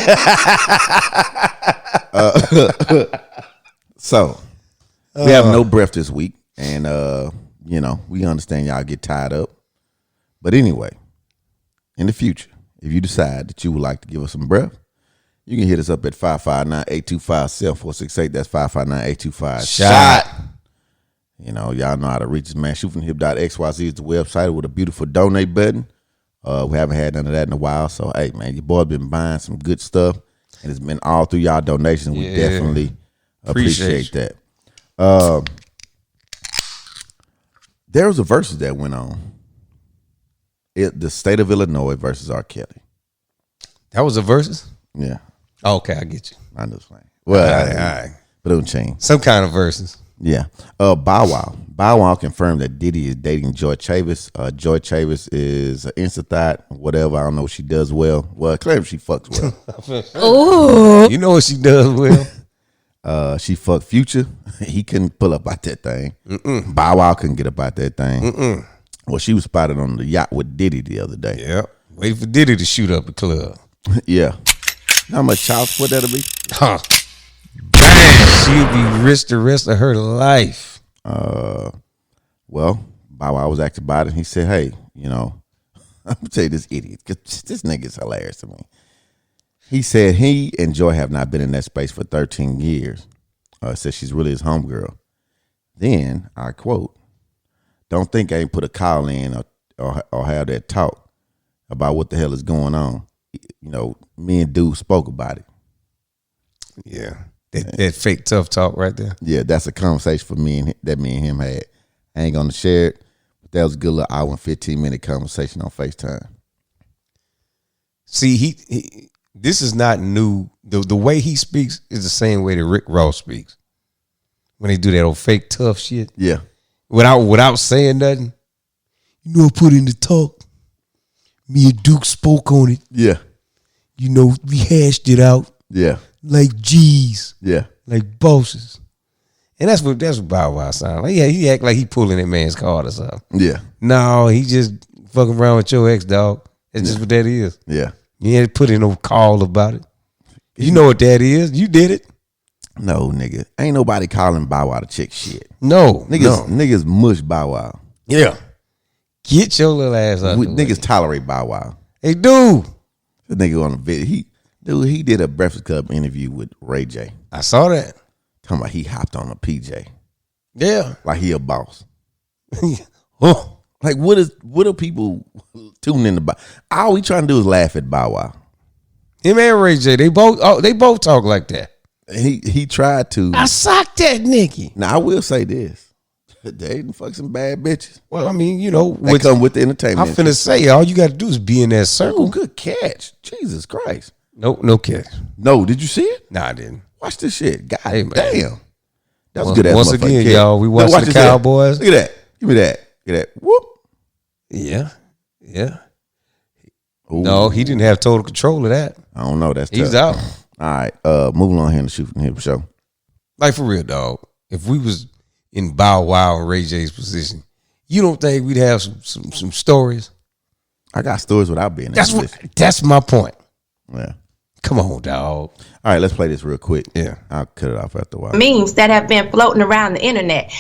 Speaker 4: So we have no breath this week, and you know, we understand y'all get tied up. But anyway, in the future, if you decide that you would like to give us some breath, you can hit us up at 559-825-7468. That's 559-825-SHOT. You know, y'all know how to reach us, man. Shootfromthehip.xyz is the website with a beautiful donate button. We haven't had none of that in a while. So, hey, man, your boy been buying some good stuff, and it's been all through y'all donations. We definitely appreciate that. There was a versus that went on. The state of Illinois versus R. Kelly.
Speaker 3: That was a versus?
Speaker 4: Yeah.
Speaker 3: Oh, okay, I get you.
Speaker 4: I know. Well,
Speaker 3: all right.
Speaker 4: But it don't change.
Speaker 3: Some kind of versus.
Speaker 4: Yeah. Bow Wow confirmed that Diddy is dating Joy Chavis. Joy Chavis is an insta-thought, whatever. I don't know what she does well. Well, clearly she fucks well.
Speaker 3: Ooh. You know what she does well.
Speaker 4: She fucked Future. He couldn't pull up out that thing. Bow Wow couldn't get up out that thing. Well, she was spotted on the yacht with Diddy the other day.
Speaker 3: Yeah. Wait for Diddy to shoot up the club.
Speaker 4: Yeah. How much child support that'll be?
Speaker 3: Huh. Damn, she'll be rich the rest of her life.
Speaker 4: Well, Bow Wow was asked about it. He said, hey, you know, I'm going to tell you this idiot, because this nigga's hilarious to me. He said he and Joy have not been in that space for 13 years. Said she's really his homegirl. Then, I quote, don't think I ain't put a call in or have that talk about what the hell is going on. You know, me and Dude spoke about it.
Speaker 3: Yeah. That fake tough talk right there.
Speaker 4: Yeah, that's a conversation for me and him had. I ain't gonna share it, but that was a good little hour and 15-minute conversation on FaceTime.
Speaker 3: See, he this is not new. The way he speaks is the same way that Rick Ross speaks. When they do that old fake tough shit.
Speaker 4: Yeah.
Speaker 3: Without saying nothing. You know, I put in the talk. Me and Duke spoke on it.
Speaker 4: Yeah.
Speaker 3: You know, we hashed it out.
Speaker 4: Yeah.
Speaker 3: Like G's.
Speaker 4: Yeah.
Speaker 3: Like bosses. And that's what Bow Wow sounds like. Yeah, he act like he pulling that man's card or something.
Speaker 4: Yeah.
Speaker 3: No, he just fucking around with your ex, dog. That's just what that is.
Speaker 4: Yeah.
Speaker 3: You ain't put in no call about it. You know what that is. You did it.
Speaker 4: No, nigga. Ain't nobody calling Bow Wow to check shit.
Speaker 3: No.
Speaker 4: Niggas mush Bow Wow.
Speaker 3: Yeah. Get your little ass out.
Speaker 4: Niggas tolerate Bow Wow.
Speaker 3: Hey, dude.
Speaker 4: The nigga on the video. He did a Breakfast Club interview with Ray J.
Speaker 3: I saw that.
Speaker 4: Talking about he hopped on a PJ.
Speaker 3: Yeah.
Speaker 4: Like he a boss.
Speaker 3: Oh.
Speaker 4: Like what are people tuning in about? All we trying to do is laugh at Bow Wow.
Speaker 3: Him and Ray J, they both talk like that.
Speaker 4: He tried to.
Speaker 3: I socked that nigga.
Speaker 4: Now I will say this. They didn't fuck some bad bitches.
Speaker 3: Well, I mean, you know,
Speaker 4: they come with the entertainment.
Speaker 3: I'm finna say, all you got to do is be in that circle.
Speaker 4: Ooh, good catch. Jesus Christ.
Speaker 3: Nope, no catch.
Speaker 4: No, did you see it?
Speaker 3: Nah, I didn't.
Speaker 4: Watch this shit. God
Speaker 3: damn.
Speaker 4: That was good ass
Speaker 3: Once again,
Speaker 4: kid.
Speaker 3: y'all, we watched the Cowboys.
Speaker 4: Look at that. Give me that. Get that. Whoop.
Speaker 3: Yeah. Yeah.
Speaker 4: Ooh.
Speaker 3: No, he didn't have total control of that.
Speaker 4: I don't know.
Speaker 3: He's
Speaker 4: tough.
Speaker 3: out.
Speaker 4: All right. Moving on here to Shoot from Hip show.
Speaker 3: Like for real, dog. If we was in Bow Wow and Ray J's position, you don't think we'd have some stories?
Speaker 4: I got stories without being in
Speaker 3: That's my point.
Speaker 4: Yeah.
Speaker 3: Come on, dog.
Speaker 4: All right, let's play this real quick.
Speaker 3: Yeah.
Speaker 4: I'll cut it off after a while.
Speaker 21: Memes that have been floating around the internet.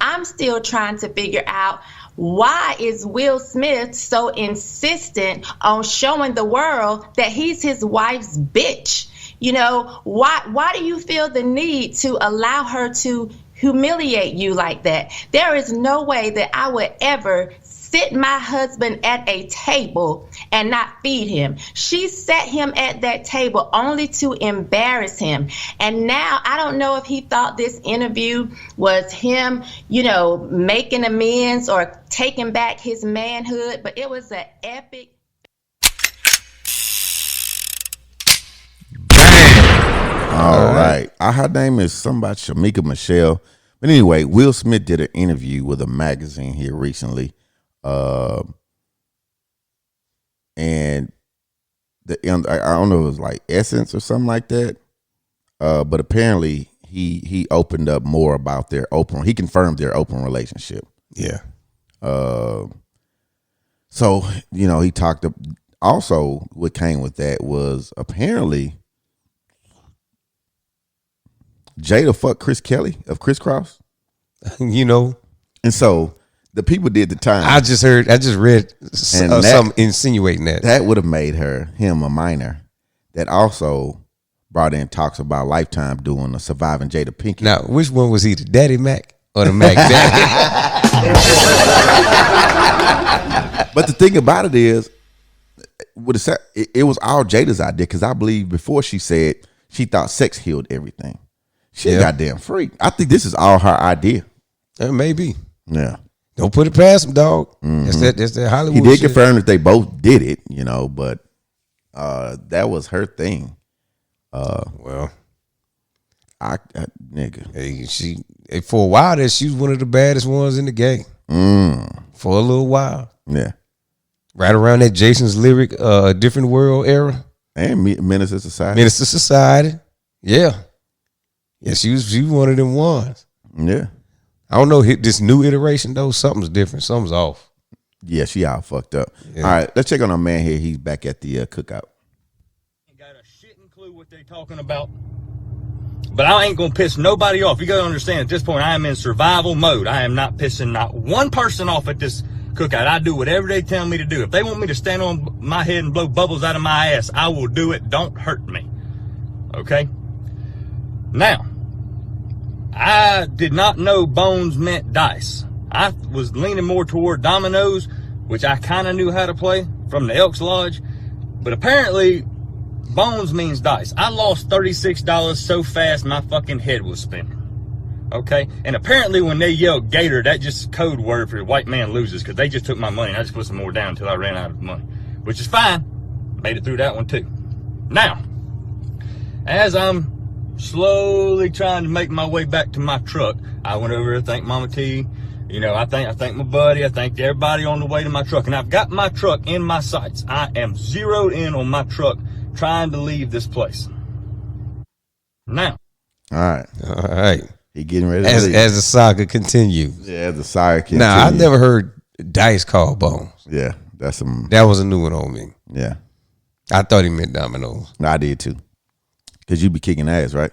Speaker 21: I'm still trying to figure out, why is Will Smith so insistent on showing the world that he's his wife's bitch? You know, why do you feel the need to allow her to humiliate you like that? There is no way that I would ever sit my husband at a table and not feed him. She set him at that table only to embarrass him. And now I don't know if he thought this interview was him, you know, making amends or taking back his manhood, but it was an epic.
Speaker 4: All right. Her name is somebody, Shamika Michelle. But anyway, Will Smith did an interview with a magazine here recently. And I don't know, it was like Essence or something like that. But apparently he opened up more about he confirmed their open relationship.
Speaker 3: Yeah.
Speaker 4: So, you know, he talked also what came with that was apparently Jada fucked Chris Kelly of Criss Cross.
Speaker 3: You know.
Speaker 4: And so the people did the time.
Speaker 3: I just read something insinuating that.
Speaker 4: That would have made him a minor. That also brought in talks about Lifetime doing a Surviving Jada Pinkett.
Speaker 3: Now, which one was he, the Daddy Mac or the Mac Daddy?
Speaker 4: But the thing about it is, it was all Jada's idea, because I believe before she said she thought sex healed everything. She a goddamn freak. I think this is all her idea.
Speaker 3: Maybe.
Speaker 4: Yeah.
Speaker 3: Don't put it past him, dog. Mm-hmm. That's that Hollywood.
Speaker 4: He did
Speaker 3: shit.
Speaker 4: confirm that they both did it, you know, but that was her thing.
Speaker 3: Well,
Speaker 4: I nigga.
Speaker 3: Hey, for a while there, she was one of the baddest ones in the game. For a little while.
Speaker 4: Yeah.
Speaker 3: Right around that Jason's Lyric, Different World era.
Speaker 4: And Menace to Society.
Speaker 3: Menace to Society. Yeah. Yeah, she was one of them ones.
Speaker 4: Yeah.
Speaker 3: I don't know this new iteration though. Something's different. Something's off.
Speaker 4: Yeah, she all fucked up.
Speaker 3: Yeah.
Speaker 4: All right, let's check on our man here. He's back at the cookout.
Speaker 5: Got a shitting clue what they talking about. But I ain't gonna piss nobody off. You gotta understand, at this point, I am in survival mode. I am not pissing not one person off at this cookout. I do whatever they tell me to do. If they want me to stand on my head and blow bubbles out of my ass, I will do it. Don't hurt me. Okay? Now, I did not know bones meant dice. I was leaning more toward dominoes, which I kind of knew how to play from the Elks Lodge. But apparently, bones means dice. I lost $36 so fast my fucking head was spinning. Okay? And apparently when they yelled gator, that's just code word for white man loses, because they just took my money and I just put some more down until I ran out of money. Which is fine. Made it through that one too. Now, as I'm slowly trying to make my way back to my truck, I went over to thank Mama T. You know, I thank my buddy. I thanked everybody on the way to my truck. And I've got my truck in my sights. I am zeroed in on my truck trying to leave this place. Now.
Speaker 4: All right. He getting ready to leave.
Speaker 3: As the saga continues.
Speaker 4: Yeah, as the saga continues.
Speaker 3: Now, I've never heard dice called bones.
Speaker 4: Yeah,
Speaker 3: that was a new one on me.
Speaker 4: Yeah.
Speaker 3: I thought he meant dominoes.
Speaker 4: I did too. Because you be kicking ass, right?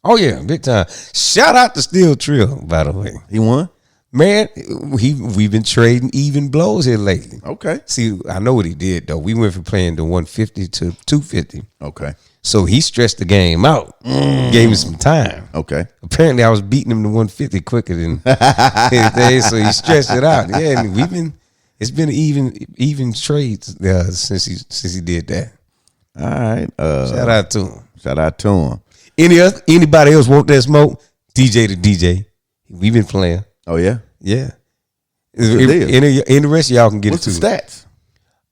Speaker 3: Oh, yeah, big time. Shout out to Steel Trill, by the way.
Speaker 4: He won?
Speaker 3: Man, we've been trading even blows here lately.
Speaker 4: Okay.
Speaker 3: See, I know what he did, though. We went from playing the 150 to 250.
Speaker 4: Okay.
Speaker 3: So he stretched the game out. Gave me some time.
Speaker 4: Okay.
Speaker 3: Apparently, I was beating him to 150 quicker than anything, so he stretched it out. Yeah, and it's been even trades since he did that.
Speaker 4: All right.
Speaker 3: Shout out to him.
Speaker 4: Shout out to him.
Speaker 3: Anybody else want that smoke? DJ to DJ. We've been playing.
Speaker 4: Oh, yeah?
Speaker 3: Yeah.
Speaker 4: Any
Speaker 3: the rest of y'all can get
Speaker 4: What's
Speaker 3: it too.
Speaker 4: The stats?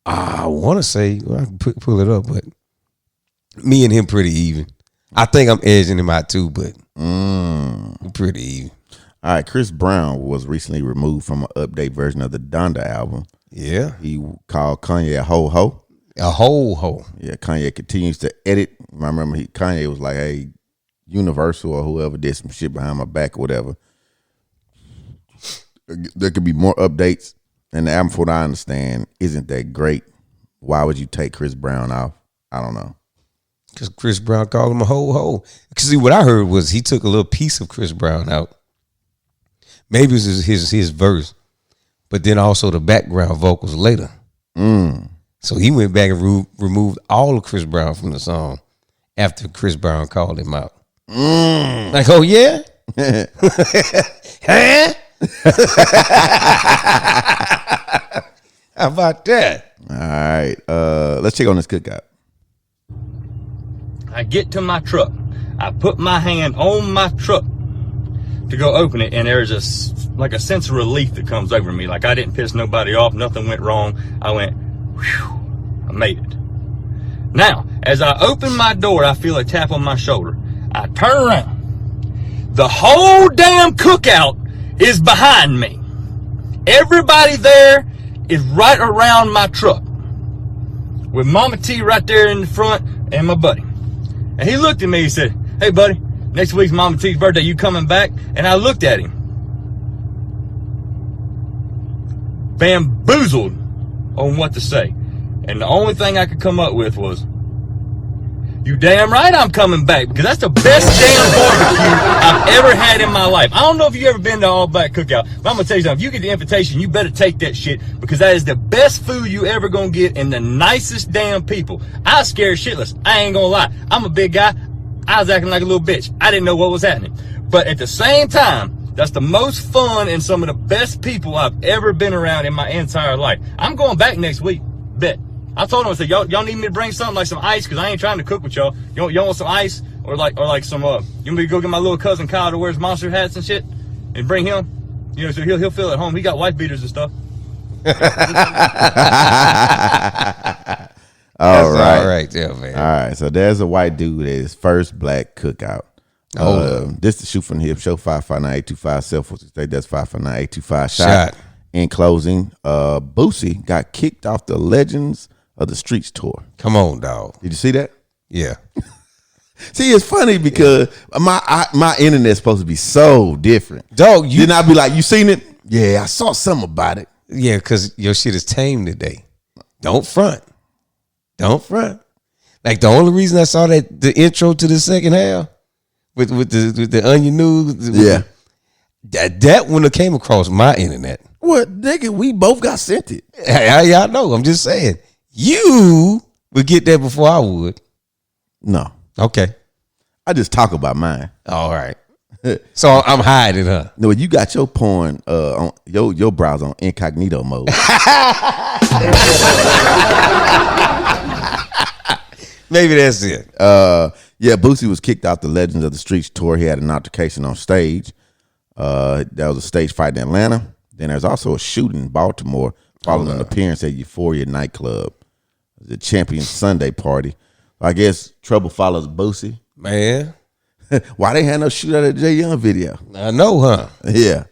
Speaker 3: I want to say, well, I can pull it up, but me and him pretty even. I think I'm edging him out too, but we're pretty even.
Speaker 4: All right, Chris Brown was recently removed from an update version of the Donda album.
Speaker 3: Yeah.
Speaker 4: He called Kanye a ho-ho.
Speaker 3: A ho-ho.
Speaker 4: Yeah, Kanye continues to edit. I remember Kanye was like, hey, Universal or whoever did some shit behind my back or whatever. There could be more updates. And the album, from what I understand, isn't that great. Why would you take Chris Brown off? I don't know.
Speaker 3: Because Chris Brown called him a ho. Because see, what I heard was he took a little piece of Chris Brown out. Maybe it was his verse, but then also the background vocals later. So he went back and removed all of Chris Brown from the song after Chris Brown called him out. Like, oh yeah? Huh? How about that?
Speaker 4: All right. Let's check on this cookout.
Speaker 5: I get to my truck. I put my hand on my truck to go open it, and there's a sense of relief that comes over me. Like I didn't piss nobody off. Nothing went wrong. I went, whew, I made it. Now, as I open my door, I feel a tap on my shoulder. I turn around. The whole damn cookout is behind me. Everybody there is right around my truck, with Mama T right there in the front and my buddy. And he looked at me, he said, hey buddy, next week's Mama T's birthday, you coming back? And I looked at him, bamboozled on what to say. And the only thing I could come up with was, you damn right I'm coming back, because that's the best damn barbecue I've ever had in my life. I don't know if you've ever been to All Black Cookout, but I'm going to tell you something. If you get the invitation, you better take that shit, because that is the best food you ever going to get, and the nicest damn people. I was scared shitless. I ain't going to lie. I'm a big guy. I was acting like a little bitch. I didn't know what was happening. But at the same time, that's the most fun and some of the best people I've ever been around in my entire life. I'm going back next week. Bet. I told him, I said, y'all need me to bring something like some ice, because I ain't trying to cook with y'all. Y'all want some ice? Or like some, you want me to go get my little cousin Kyle that wears monster hats and shit and bring him? You know, so he'll feel at home. He got wife beaters and stuff.
Speaker 4: All
Speaker 3: right there, man.
Speaker 4: All right, so there's a white dude at his first black cookout. This is the Shoot from the Hip show, 559-825 cell phone state. That's 559-825 shot. In closing, Boosie got kicked off the Legends of the Streets tour.
Speaker 3: Come on, dog.
Speaker 4: Did you see that?
Speaker 3: Yeah.
Speaker 4: See, it's funny because my internet's supposed to be so different.
Speaker 3: Dog,
Speaker 4: then I'll be like, you seen it? Yeah, I saw something about it.
Speaker 3: Yeah, because your shit is tame today. Don't front. Like the only reason I saw the intro to the second half with the Onion News.
Speaker 4: Yeah.
Speaker 3: That one that came across my internet.
Speaker 4: What, nigga? We both got sent it.
Speaker 3: I know. I'm just saying. You would get that before I would.
Speaker 4: No.
Speaker 3: Okay.
Speaker 4: I just talk about mine.
Speaker 3: All right. So I'm hiding, huh?
Speaker 4: No, you got your porn on your browser on incognito mode.
Speaker 3: Maybe that's it.
Speaker 4: Yeah, Boosie was kicked out the Legends of the Streets tour. He had an altercation on stage. That was a stage fight in Atlanta. Then there's also a shooting in Baltimore following an appearance at Euphoria nightclub. The Champion Sunday party. I guess trouble follows Boosie.
Speaker 3: Man.
Speaker 4: Why they had no shootout at J Young video?
Speaker 3: I know, huh?
Speaker 4: Yeah.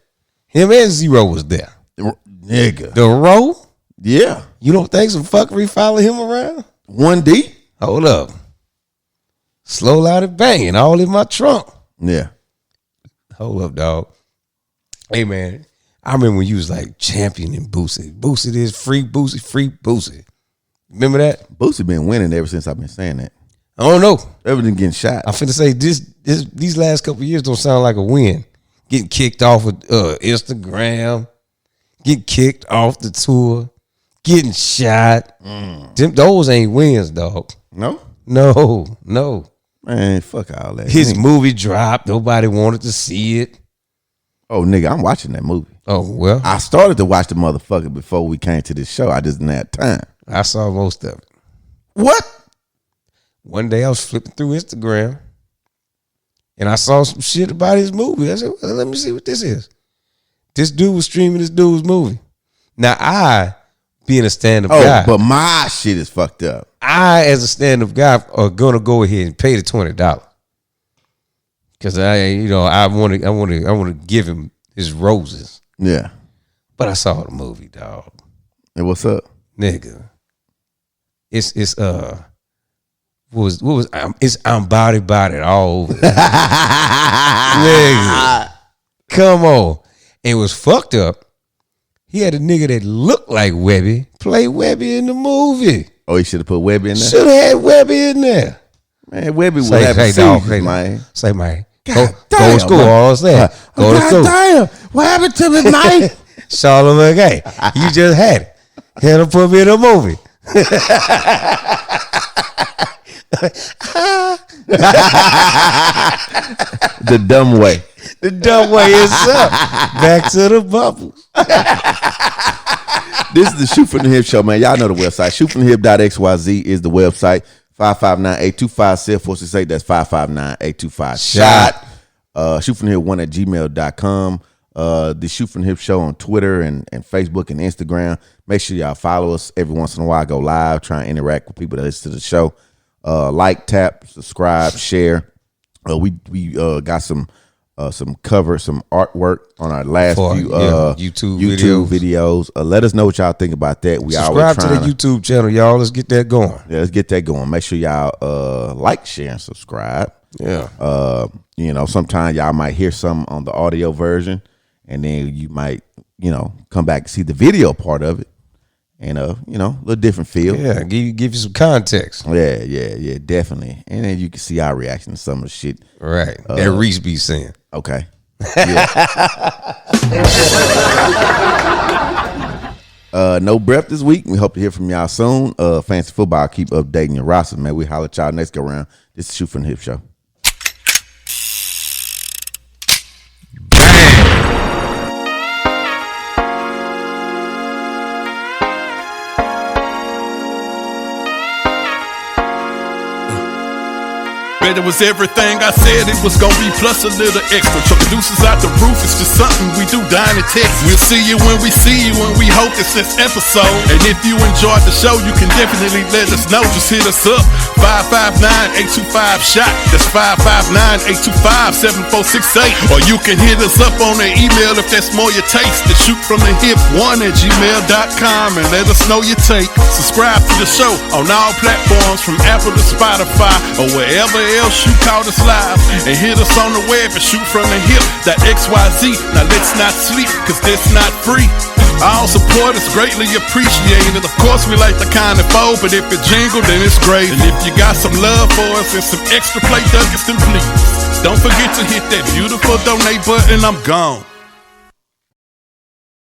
Speaker 3: Him and Zero was there.
Speaker 4: Nigga.
Speaker 3: The row?
Speaker 4: Yeah.
Speaker 3: You don't think some fuckery followed him around?
Speaker 4: 1D?
Speaker 3: Hold up. Slow, loud, and banging all in my trunk.
Speaker 4: Yeah.
Speaker 3: Hold up, dog. Hey, man. I remember when you was like championing Boosie. Boosie this, free Boosie, free Boosie. Remember that?
Speaker 4: Boosie been winning ever since I've been saying that.
Speaker 3: I don't know.
Speaker 4: Everything getting shot.
Speaker 3: I'm finna say these last couple of years don't sound like a win. Getting kicked off of Instagram, getting kicked off the tour, getting shot. Those ain't wins, dog.
Speaker 4: No?
Speaker 3: No.
Speaker 4: Man, fuck all that.
Speaker 3: His movie dropped. Nobody wanted to see it.
Speaker 4: Oh, nigga, I'm watching that movie.
Speaker 3: Oh, well.
Speaker 4: I started to watch the motherfucker before we came to this show. I just didn't have time.
Speaker 3: I saw most of it.
Speaker 4: What?
Speaker 3: One day I was flipping through Instagram and I saw some shit about his movie. I said, well, let me see what this is. This dude was streaming this dude's movie. Now, I, being a stand-up guy.
Speaker 4: But my shit is fucked up.
Speaker 3: I, as a stand-up guy, are going to go ahead and pay the $20. Because I want to give him his roses.
Speaker 4: Yeah.
Speaker 3: But I saw the movie, dog.
Speaker 4: And what's up?
Speaker 3: Nigga. It's I'm body all over. Nigga. Come on. And it was fucked up. He had a nigga that looked like Webby play Webby in the movie.
Speaker 4: Oh, he should have put Webby in there?
Speaker 3: Should have had Webby in there.
Speaker 4: Man, Webby will have a seizure, man.
Speaker 3: Say, man.
Speaker 4: Go
Speaker 3: to school. All I'm saying. Go to school.
Speaker 4: Damn. What happened to me, Mike?
Speaker 3: Charlamagne Gay. You just had it. Had to put me in a movie.
Speaker 4: The dumb way.
Speaker 3: The dumb way is up. Back to the bubble.
Speaker 4: This is the Shoot from the Hip show, man. Y'all know the website. shootfromthehip.xyz is the website. 559-825-7468. That's 559-825-SHOT. shootfromthehip1@gmail.com. The Shoot from the Hip show on Twitter and Facebook and Instagram. Make sure y'all follow us. Every once in a while I go live, try and interact with people that listen to the show. Like, tap, subscribe, share. We got some cover, some artwork on our last few YouTube videos. Let us know what y'all think about that. We
Speaker 3: subscribe to the YouTube channel, y'all. Let's get that going.
Speaker 4: Yeah, let's get that going. Make sure y'all like, share, and subscribe.
Speaker 3: Yeah.
Speaker 4: Sometimes y'all might hear something on the audio version, and then you might, come back and see the video part of it. And a little different feel.
Speaker 3: Yeah, give you some context.
Speaker 4: Yeah, definitely. And then you can see our reaction to some of the shit.
Speaker 3: Right. That Reese be saying.
Speaker 4: Okay. Yeah. No breath this week. We hope to hear from y'all soon. Fancy football, keep updating your roster, man. We holler at y'all next go round. This is Shoot from the Hip show.
Speaker 2: Bet it was everything I said it was gonna be, plus a little extra. Chuck deuces out the roof, it's just something we do down in Texas. We'll see you when we see you, and we hope it's this episode. And if you enjoyed the show, you can definitely let us know. Just hit us up, 559-825-SHOT. That's 559-825-7468. Or you can hit us up on the email if that's more your taste. The shootfromthehip1@gmail.com, and let us know your take. Subscribe to the show on all platforms from Apple to Spotify or wherever else you caught us live, and hit us on the web at shootfromthehip.xyz. Now let's not sleep, cause that's not free. All support is greatly appreciated. Of course we like the kind of foe, but if it jingle, then it's great. And if you got some love for us and some extra play nuggets, then please don't forget to hit that beautiful donate button. I'm gone.